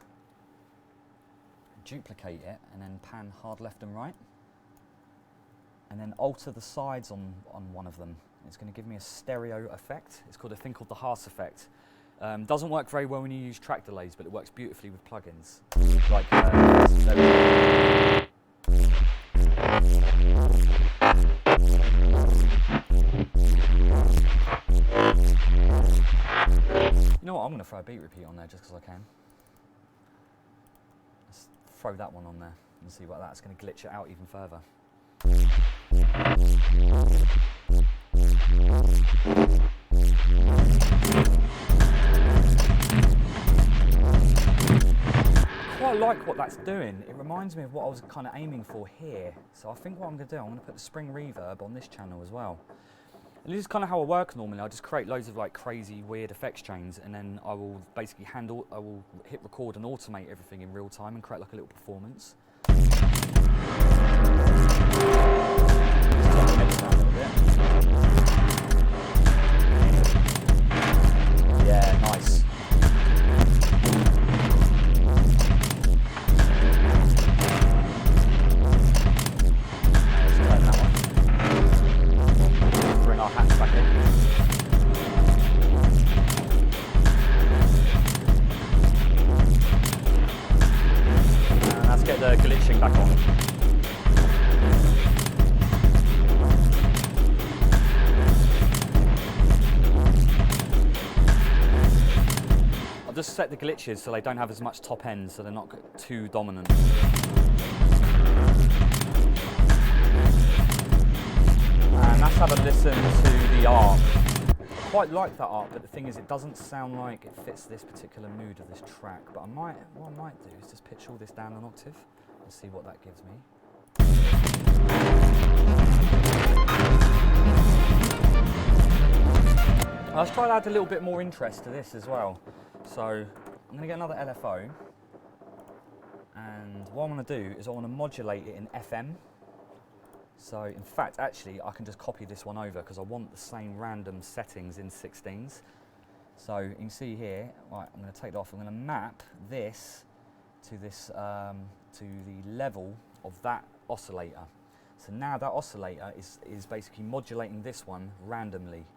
duplicate it and then pan hard left and right, and then alter the sides on one of them. It's going to give me a stereo effect. It's called a thing called the Haas effect. Doesn't work very well when you use track delays, but it works beautifully with plugins. Like, you know what, I'm going to throw a beat repeat on there just because I can. Let's throw that one on there and see what that's going to glitch it out even further. I quite like what that's doing. It reminds me of what I was kind of aiming for here. So I think what I'm going to do, I'm going to put the spring reverb on this channel as well. And this is kind of how I work normally. I just create loads of like crazy weird effects chains, and then I will basically I will hit record and automate everything in real time and create like a little performance. Yeah, nice. Bring our hats back in. And let's get the glitching back on. I'll just set the glitches so they don't have as much top end, so they're not too dominant. And let's have a listen to the arp. I quite like that arp, but the thing is it doesn't sound like it fits this particular mood of this track. But what I might do is just pitch all this down an octave and see what that gives me. Let's try to add a little bit more interest to this as well. So I'm going to get another LFO, and what I'm going to do is I want to modulate it in FM. So in fact, actually, I can just copy this one over because I want the same random settings in 16s. So you can see here, right, I'm going to take it off. I'm going to map this to this to the level of that oscillator. So now that oscillator is basically modulating this one randomly.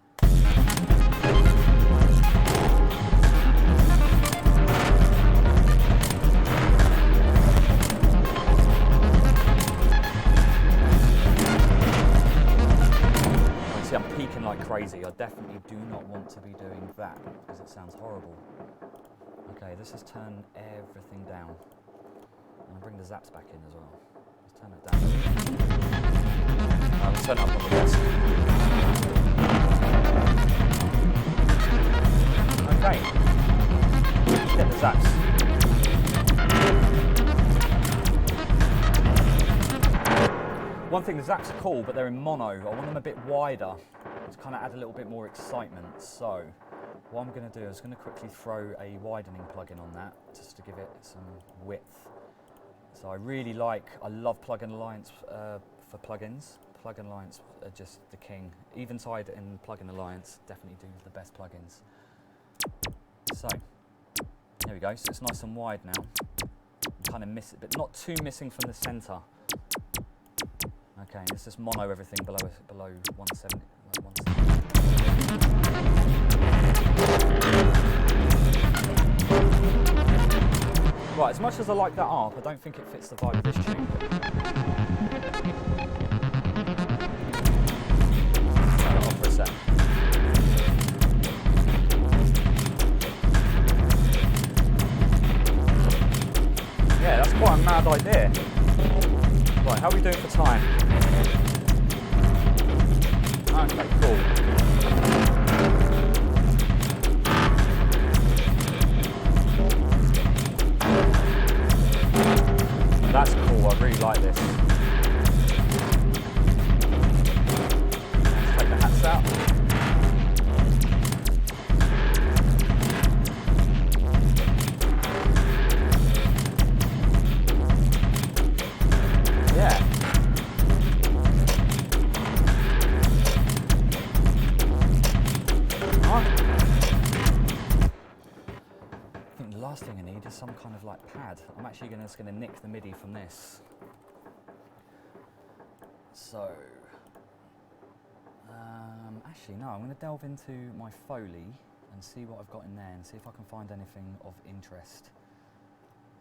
I'm peaking like crazy. I definitely do not want to be doing that because it sounds horrible. Okay, let's just turn everything down. And I'll bring the zaps back in as well. Let's turn it down. I'll turn it up on the desk. Okay. Let's get the zaps. One thing, the zaps are cool, but they're in mono. I want them a bit wider to kind of add a little bit more excitement. So what I'm going to do is going to quickly throw a widening plugin on that, just to give it some width. So I love Plugin Alliance for plugins. Plugin Alliance are just the king. Eventide and Plugin Alliance definitely do the best plugins. So there we go. So it's nice and wide now. Kind of miss it, but not too missing from the center. Okay, and let's just mono everything below 170. Right, as much as I like that arp, I don't think it fits the vibe of this tune. Turn it off for a sec. Yeah, that's quite a mad idea. Right, how are we doing for time? Okay, cool. That's cool, I really like this. Let's take the hats out. Yeah. I think the last thing I need is some kind of like pad. I'm actually just going to nick the MIDI from this. So, actually no, I'm going to delve into my Foley and see what I've got in there and see if I can find anything of interest.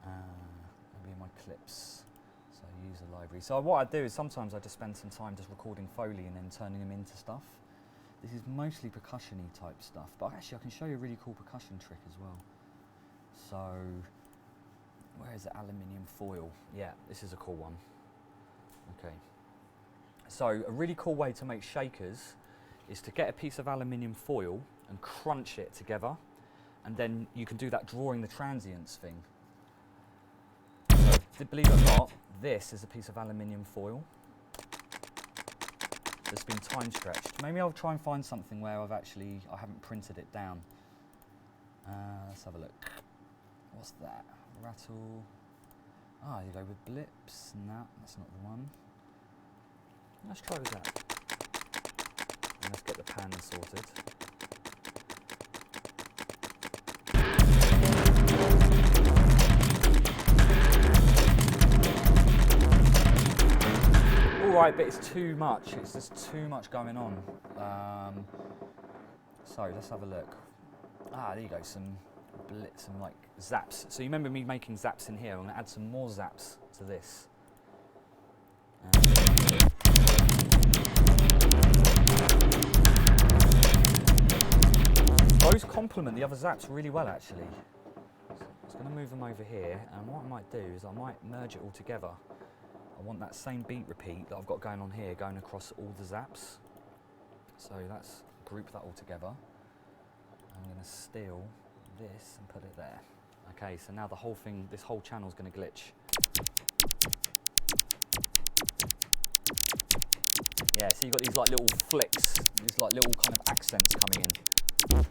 Maybe in my clips. So user library. So what I do is sometimes I just spend some time just recording Foley and then turning them into stuff. This is mostly percussion-y type stuff, but actually I can show you a really cool percussion trick as well. So, where is the aluminium foil? Yeah, this is a cool one. Okay. So, a really cool way to make shakers is to get a piece of aluminium foil and crunch it together, and then you can do that drawing the transients thing. So, believe it or not, this is a piece of aluminium foil that's been time stretched. Maybe I'll try and find something where I haven't printed it down. Let's have a look. What's that? Rattle. Ah, you go with blips. No, that's not the one. Let's try with that. And let's get the pan sorted. Alright, but it's too much. It's just too much going on. So let's have a look. Ah, there you go. Some like zaps. So you remember me making zaps in here? I'm going to add some more zaps to this. Those complement the other zaps really well, actually. So I'm just going to move them over here, and what I might do is I might merge it all together. I want that same beat repeat that I've got going on here going across all the zaps. So let's group that all together. I'm going to steal this and put it there. Okay, so now the whole thing, this whole channel is going to glitch. Yeah, so you've got these like little flicks, these like little kind of accents coming in. I'm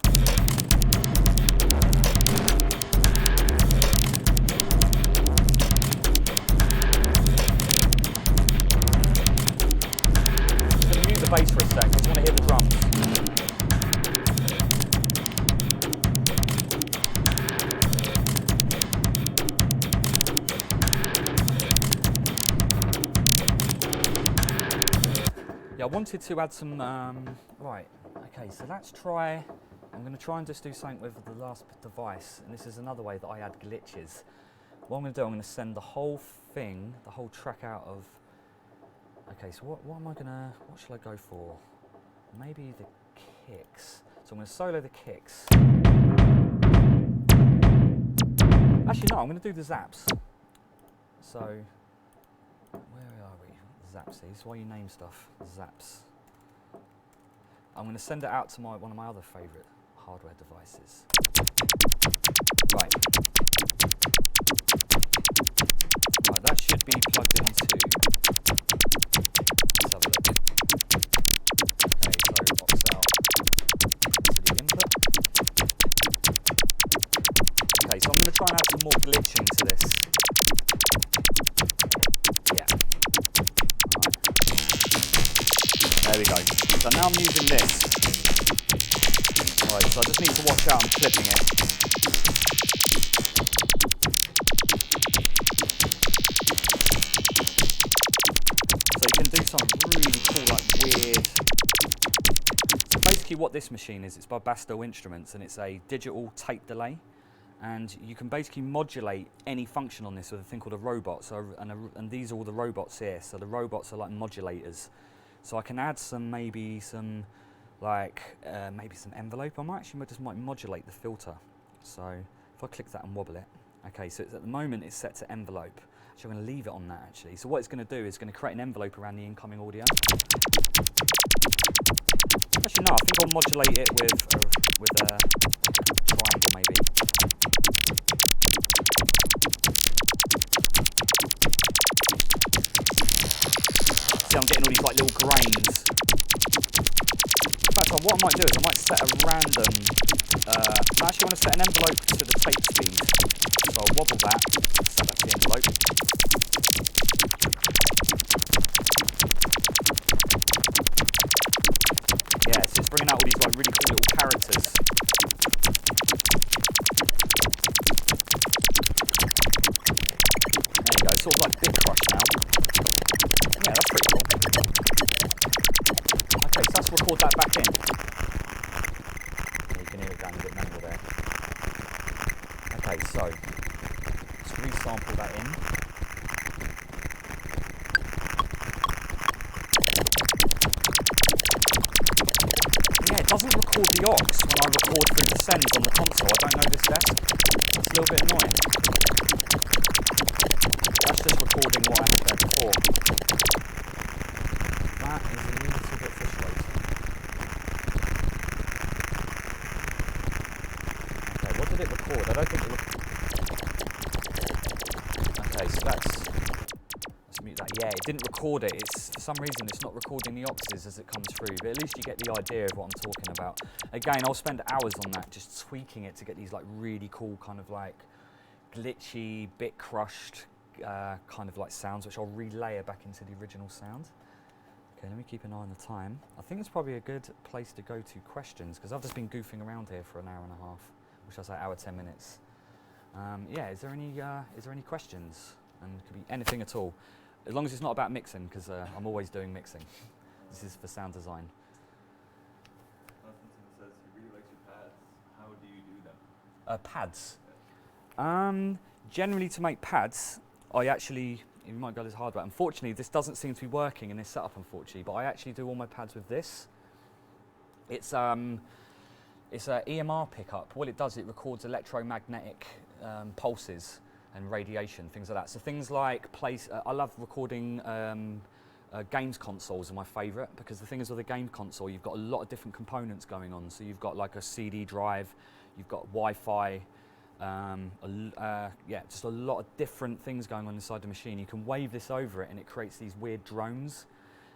going to mute the bass for a sec, I just want to hear the drums. I wanted to add some, right, okay, so let's try, I'm going to try and just do something with the last device, and this is another way that I add glitches. What I'm going to do, I'm going to send the whole thing, the whole track out of, okay, so what should I go for? Maybe the kicks. So I'm going to solo the kicks. Actually, no, I'm going to do the zaps. So, where are we? Zapsies, why you name stuff? Zaps. I'm going to send it out to one of my other favourite hardware devices. Right. Right, that should be plugged into. Let's have a look. Okay, so box out to the input. Okay, so I'm going to try and add some more glitching to this. Yeah. There we go. So now I'm using this. Alright, so I just need to watch out I'm clipping it. So you can do some really cool, like weird. So basically, what this machine is, it's by Bastel Instruments, and it's a digital tape delay. And you can basically modulate any function on this with a thing called a robot. So, and these are all the robots here. So the robots are like modulators. So I can add some, maybe some envelope. I might modulate the filter. So if I click that and wobble it, okay. So at the moment it's set to envelope. Actually, I'm going to leave it on that actually. So what it's going to do is going to create an envelope around the incoming audio. Actually, no. I think I'll modulate it with a triangle maybe. See, I'm getting all these like little grains. In fact, what I might do is I might set a random. I actually want to set an envelope to the tape speed. So I'll wobble that, set that to the envelope. Yeah, so it's bringing out all these like really cool little characters. There you go, sort of like Bit Crush now. Yeah, that's pretty cool. Okay, so let's record that back in. You can hear it going a bit mental there. Okay, so let's resample that in. Yeah, it doesn't record the aux when I record through the sends on the console. I don't know this desk. It's a little bit annoying. That's just recording what I had there before. That is a little bit frustrating. Okay, what did it record? I don't think it Okay, so let's mute that. Yeah, it didn't record it. It's for some reason it's not recording the auxes as it comes through, but at least you get the idea of what I'm talking about. Again, I'll spend hours on that, just tweaking it to get these like really cool kind of like glitchy, bit crushed kind of like sounds, which I'll relayer back into the original sound. Okay, let me keep an eye on the time. I think it's probably a good place to go to questions, because I've just been goofing around here for an hour and a half, which I say hour 10 minutes. Yeah, is there any questions? And it could be anything at all, as long as it's not about mixing, because I'm always doing mixing. This is for sound design. Constantine says he really likes your pads. How do you do them? Pads. Generally, to make pads, I actually, you might go this hard, but unfortunately, this doesn't seem to be working in this setup, unfortunately. But I actually do all my pads with this. It's an EMR pickup. What it does, it records electromagnetic pulses and radiation, things like that. So things like I love recording games consoles are my favourite, because the thing is with a game console, you've got a lot of different components going on. So you've got like a CD drive, you've got Wi-Fi, just a lot of different things going on inside the machine. You can wave this over it and it creates these weird drones,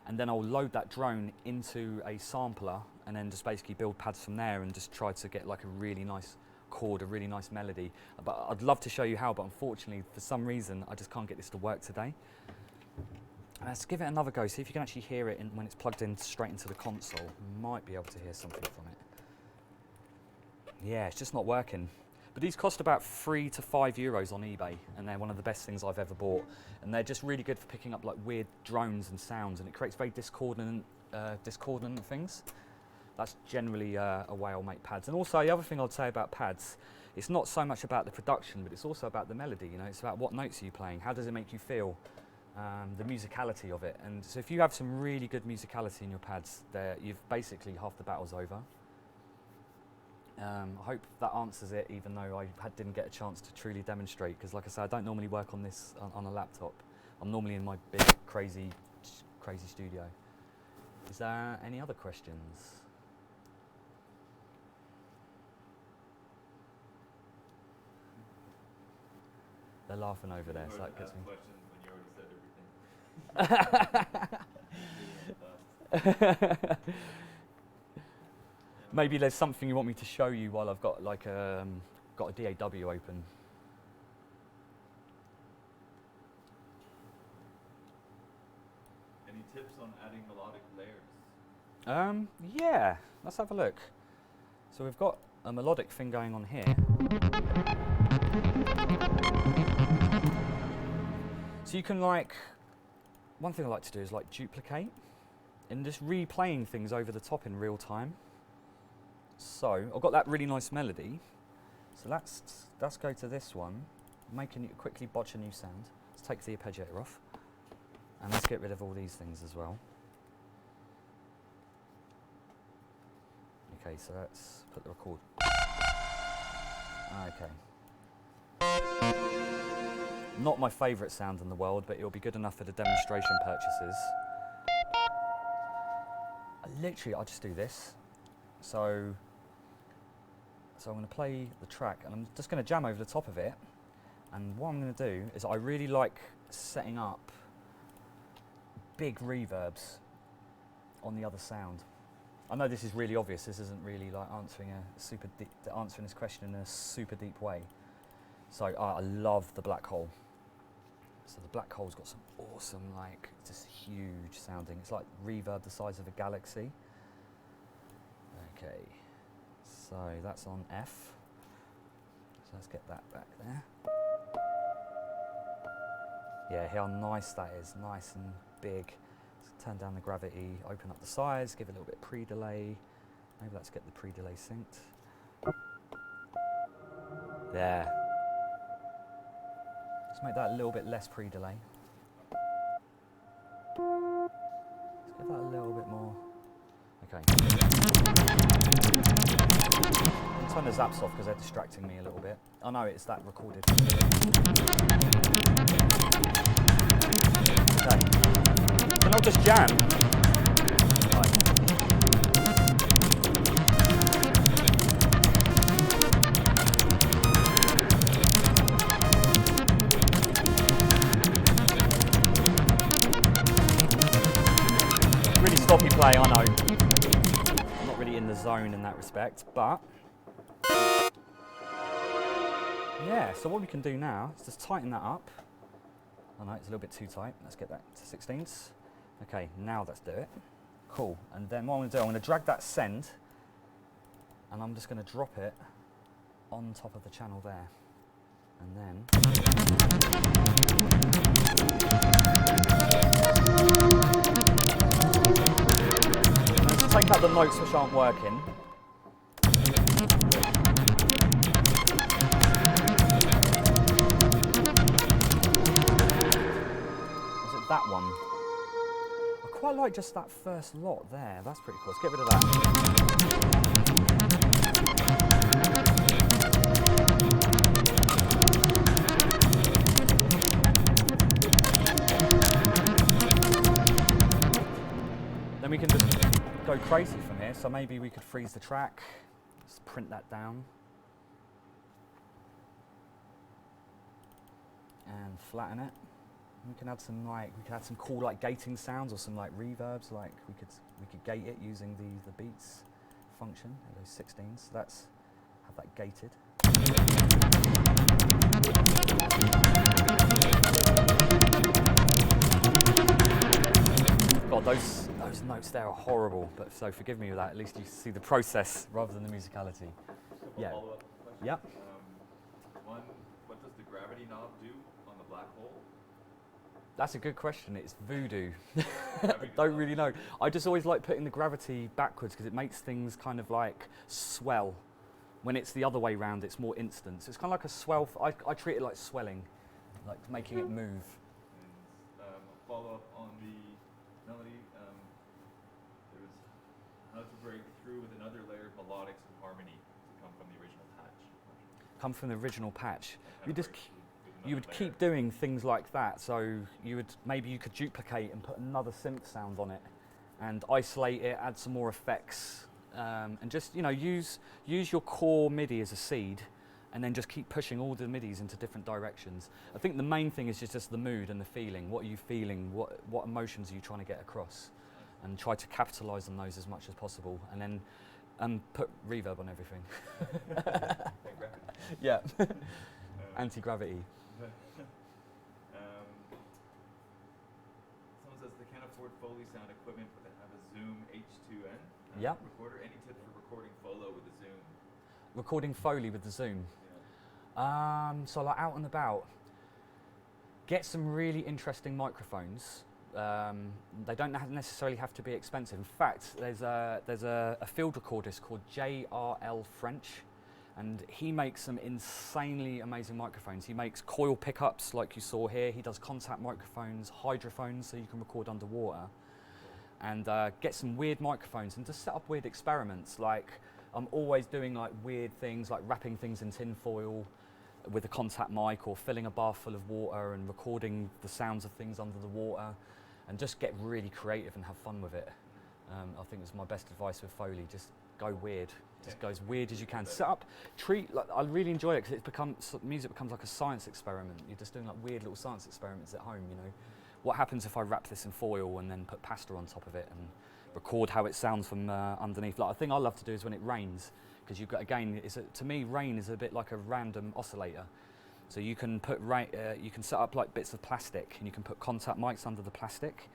and then I'll load that drone into a sampler and then just basically build pads from there and just try to get like a really nice chord, a really nice melody. But I'd love to show you how, but unfortunately for some reason I just can't get this to work today. Let's give it another go, see if you can actually hear it when it's plugged in straight into the console. You might be able to hear something from it. Yeah, it's just not working. But these cost about €3 to €5 on eBay, and they're one of the best things I've ever bought. And they're just really good for picking up like weird drones and sounds, and it creates very discordant things. That's generally a way I'll make pads. And also the other thing I'd say about pads, it's not so much about the production, but it's also about the melody. You know, it's about what notes are you playing, how does it make you feel, the musicality of it. And so if you have some really good musicality in your pads, you've basically half the battle's over. I hope that answers it, even though I didn't get a chance to truly demonstrate, because like I said, I don't normally work on this on a laptop. I'm normally in my big, crazy studio. Is there any other questions? They're laughing over there, so that gets me. Questions when you already said everything. Maybe there's something you want me to show you while I've got like got a DAW open. Any tips on adding melodic layers? Yeah, let's have a look. So we've got a melodic thing going on here. So you can like one thing I like to do is like duplicate and just replaying things over the top in real time. So I've got that really nice melody. So let's go to this one, quickly botch a new sound. Let's take the arpeggiator off, and let's get rid of all these things as well. Okay, so let's put the record. Okay. Not my favourite sound in the world, but it'll be good enough for the demonstration purchases. I'll just do this. So I'm going to play the track, and I'm just going to jam over the top of it. And what I'm going to do is I really like setting up big reverbs on the other sound. I know this is really obvious. This isn't really like answering this question in a super deep way. So I love the black hole. So the black hole's got some awesome, like, just huge sounding. It's like reverb the size of a galaxy. Okay, so that's on F. So let's get that back there. Yeah, hear how nice that is, nice and big. Let's turn down the gravity, open up the size, give it a little bit of pre-delay. Maybe let's get the pre-delay synced. There. Let's make that a little bit less pre-delay. Let's give that a little bit more. Okay. Turn the zaps off because they're distracting me a little bit. Oh no, it's that recorded. Okay. Then I'll just jam. Right. Really sloppy play, I know. I'm not really in the zone in that respect, but yeah, so what we can do now is just tighten that up. Oh no, it's a little bit too tight. Let's get that to 16ths. Okay, now let's do it. Cool, and then what I'm going to do, I'm going to drag that send, and I'm just going to drop it on top of the channel there. And then let's take out the notes which aren't working. That one. I quite like just that first lot there. That's pretty cool. Let's get rid of that. Then we can just go crazy from here. So maybe we could freeze the track. Just print that down. And flatten it. We can add some cool like gating sounds or some like reverbs. Like we could gate it using the beats function. Those 16s. So let's have that gated. God, those notes there are horrible. But so forgive me with that. At least you see the process rather than the musicality. Yeah. Follow-up question. Yep. One, what does the gravity knob do on the black hole? That's a good question. It's voodoo. I don't really know. I just always like putting the gravity backwards because it makes things kind of like swell. When it's the other way round, it's more instant. So it's kind of like a swell. I treat it like swelling, like making it move. And follow up on the melody. There was how to break through with another layer of melodics and harmony to come from the original patch. Come from the original patch. You would keep doing things like that. So maybe you could duplicate and put another synth sound on it, and isolate it, add some more effects, and just use your core MIDI as a seed, and then just keep pushing all the MIDIs into different directions. I think the main thing is just the mood and the feeling. What are you feeling? What emotions are you trying to get across? And try to capitalise on those as much as possible, and then put reverb on everything. Yeah, anti-gravity. Someone says they can't afford Foley sound equipment, but they have a Zoom H2N Yep. recorder. Any tips for recording Foley with the Zoom? Recording Foley with the Zoom. Yeah. So like out and about, get some really interesting microphones. They don't necessarily have to be expensive. In fact, there's a field recordist called JRL French, and he makes some insanely amazing microphones. He makes coil pickups like you saw here. He does contact microphones, hydrophones, so you can record underwater, and get some weird microphones and just set up weird experiments. Like I'm always doing like weird things, like wrapping things in tin foil with a contact mic, or filling a bath full of water and recording the sounds of things under the water, and just get really creative and have fun with it. I think it's my best advice with Foley. Just go weird. Just go as weird as you can. Set up, like, I really enjoy it because music becomes like a science experiment. You're just doing like weird little science experiments at home, you know. What happens if I wrap this in foil and then put pasta on top of it and record how it sounds from underneath? Like, a thing I love to do is when it rains, because you've got, again, to me, rain is a bit like a random oscillator. So you can put you can set up like bits of plastic, and you can put contact mics under the plastic,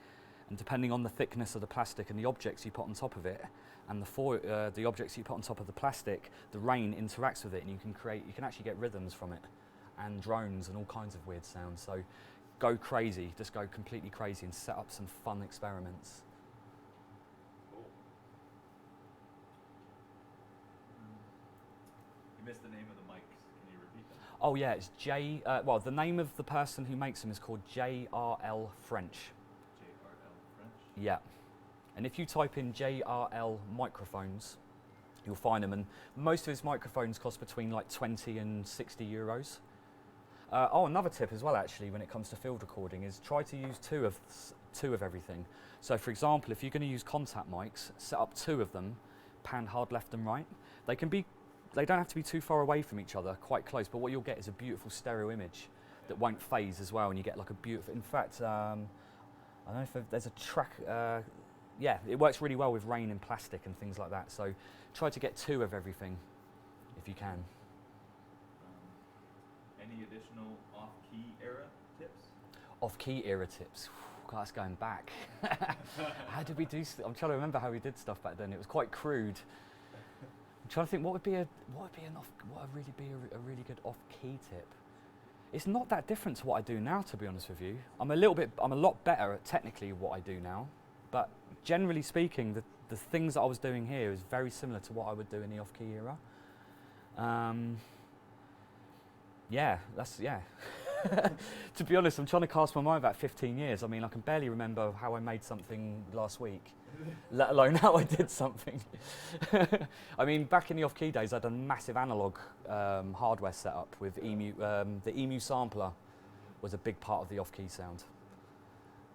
and depending on the thickness of the plastic and the objects you put on top of it, and the objects you put on top of the plastic, the rain interacts with it, and you can actually get rhythms from it, and drones and all kinds of weird sounds. So go crazy, just go completely crazy and set up some fun experiments. Cool. You missed the name of the mics. Can you repeat them? Oh yeah, it's well, the name of the person who makes them is called JRL French. JRL French? Yeah. And if you type in JRL microphones, you'll find them. And most of his microphones cost between like 20 and 60 euros. Another tip as well, actually, when it comes to field recording, is try to use two of everything. So, for example, if you're going to use contact mics, set up two of them, pan hard left and right. They don't have to be too far away from each other, quite close. But what you'll get is a beautiful stereo image that won't phase as well, and you get like a beautiful. In fact, I don't know if there's a track. Yeah, it works really well with rain and plastic and things like that. So try to get two of everything if you can. Any additional off-key era tips? Off-key era tips. God, that's going back. How did we do? I'm trying to remember how we did stuff back then. It was quite crude. I'm trying to think what would be a really good off-key tip. It's not that different to what I do now, to be honest with you. I'm a lot better at technically what I do now. But generally speaking, the things that I was doing here is very similar to what I would do in the off-key era. Yeah. To be honest, I'm trying to cast my mind back 15 years. I mean, I can barely remember how I made something last week, let alone how I did something. I mean, back in the off-key days, I had a massive analog hardware setup with EMU. The EMU sampler was a big part of the off-key sound.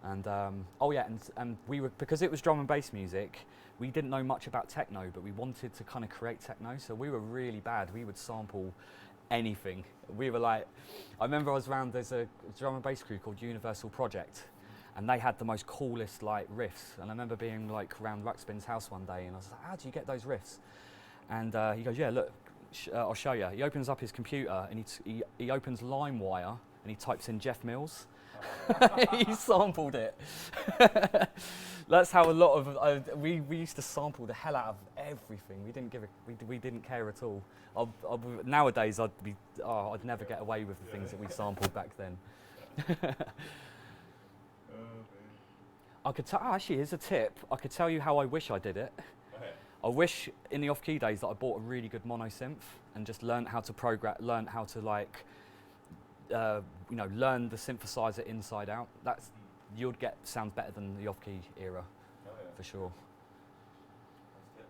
And and we were, because it was drum and bass music, we didn't know much about techno, but we wanted to kind of create techno, so we were really bad. We would sample anything. We were like, I remember I was around, there's a drum and bass crew called Universal Project, and they had the most coolest like riffs, and I remember being like around Ruxpin's house one day, and I was like, how do you get those riffs? And he goes, yeah, look, I'll show you. He opens up his computer, and he opens LimeWire, and he types in Jeff Mills. He sampled it. That's how a lot of we used to sample the hell out of everything. We didn't care at all. Nowadays I'd never get away with the things that we sampled back then. I could tell. Actually, here's a tip. I could tell you how I wish I did it. Okay. I wish in the off-key days that I bought a really good mono synth and just learned how to learn how to like. Learn the synthesizer inside out. You'd get sounds better than the off-key era, for sure. That's it.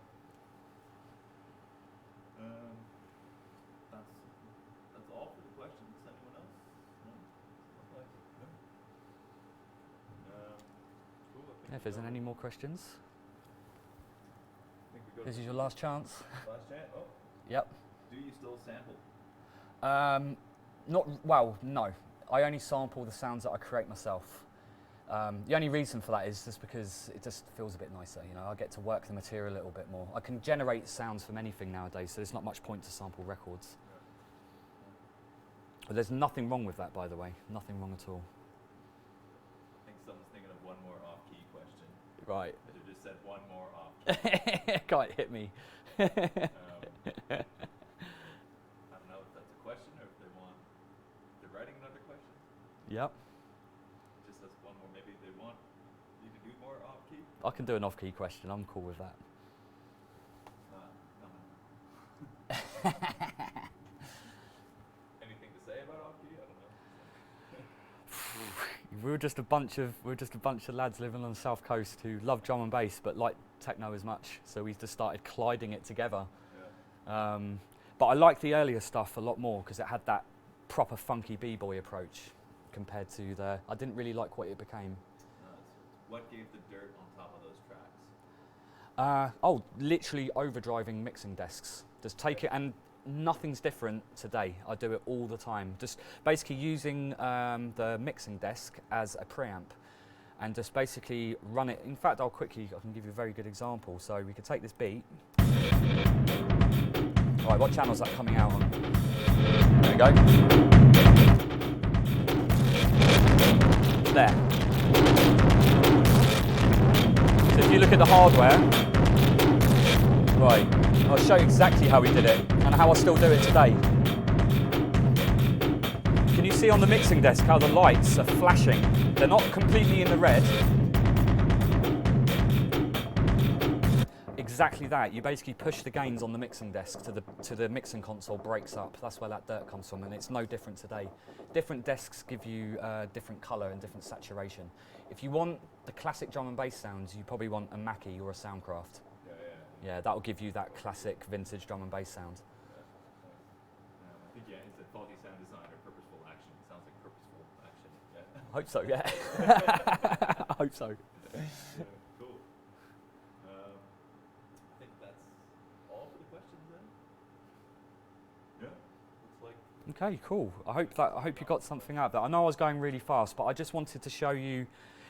That's all for the questions. Anyone else? No? Cool. I think If there's any more questions, I think we go this to is your last chance. last chance. Oh, Yep. do you still sample? No. I only sample the sounds that I create myself. The only reason for that is just because it just feels a bit nicer. You know, I get to work the material a little bit more. I can generate sounds from anything nowadays, so there's not much point to sample records. But there's nothing wrong with that, by the way. Nothing wrong at all. I think someone's thinking of one more off-key question. Right. That have just said one more off-key. Can't hit me. I don't know if that's a question or if they're writing another question. Yep. Just as one more, maybe they want or off key? I can do an off-key question. I'm cool with that. No. Anything to say about off key? I don't know. We're just a bunch of lads living on the south coast who love drum and bass but like techno as much. So we just started colliding it together. Yeah. But I like the earlier stuff a lot more because it had that proper funky b-boy approach compared to the. I didn't really like what it became. What gave the dirt on top of those tracks? Literally overdriving mixing desks. Just take it, and nothing's different today. I do it all the time. Just basically using the mixing desk as a preamp, and just basically run it. In fact, I can give you a very good example. So we could take this beat. All right, what channel is that coming out on? There we go. There. So if you look at the hardware, right, I'll show you exactly how we did it and how I still do it today. Can you see on the mixing desk how the lights are flashing? They're not completely in the red. Exactly that. You basically push the gains on the mixing desk to the mixing console breaks up. That's where that dirt comes from, and it's no different today. Different desks give you different colour and different saturation. If you want the classic drum and bass sounds, you probably want a Mackie or a Soundcraft. Yeah, that will give you that classic vintage drum and bass sound. I think it's a faulty sound design or purposeful action. It sounds like purposeful action. Yeah. I hope so. Yeah. I hope so. Yeah, cool. I think that's all for the questions then. Yeah. Looks like. Okay, cool. I hope you got something out of that. I know I was going really fast, but I just wanted to show you,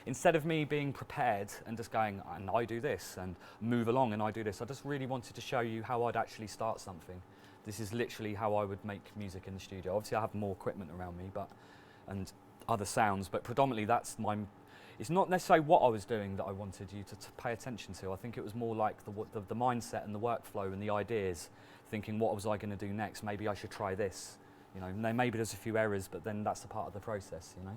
instead of me being prepared and just going, and I do this, and move along and I do this, I just really wanted to show you how I'd actually start something. This is literally how I would make music in the studio. Obviously I have more equipment around me, and other sounds, but predominantly it's not necessarily what I was doing that I wanted you to pay attention to. I think it was more like the mindset and the workflow and the ideas, thinking what was I going to do next? Maybe I should try this. You know, maybe there's a few errors, but then that's a part of the process, you know.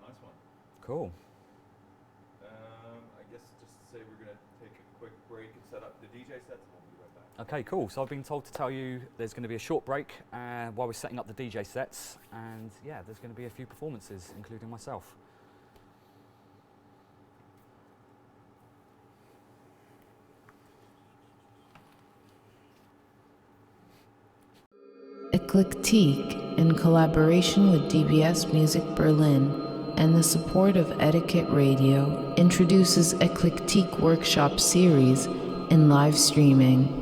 Nice one. Cool. I guess just to say we're going to take a quick break and set up the DJ sets, and we'll be right back. Okay, cool. So I've been told to tell you there's going to be a short break while we're setting up the DJ sets, and yeah, there's going to be a few performances, including myself. Eclectique, in collaboration with DBS Music Berlin and the support of Etiket Radio, introduces Eclectique Workshop Series in live streaming.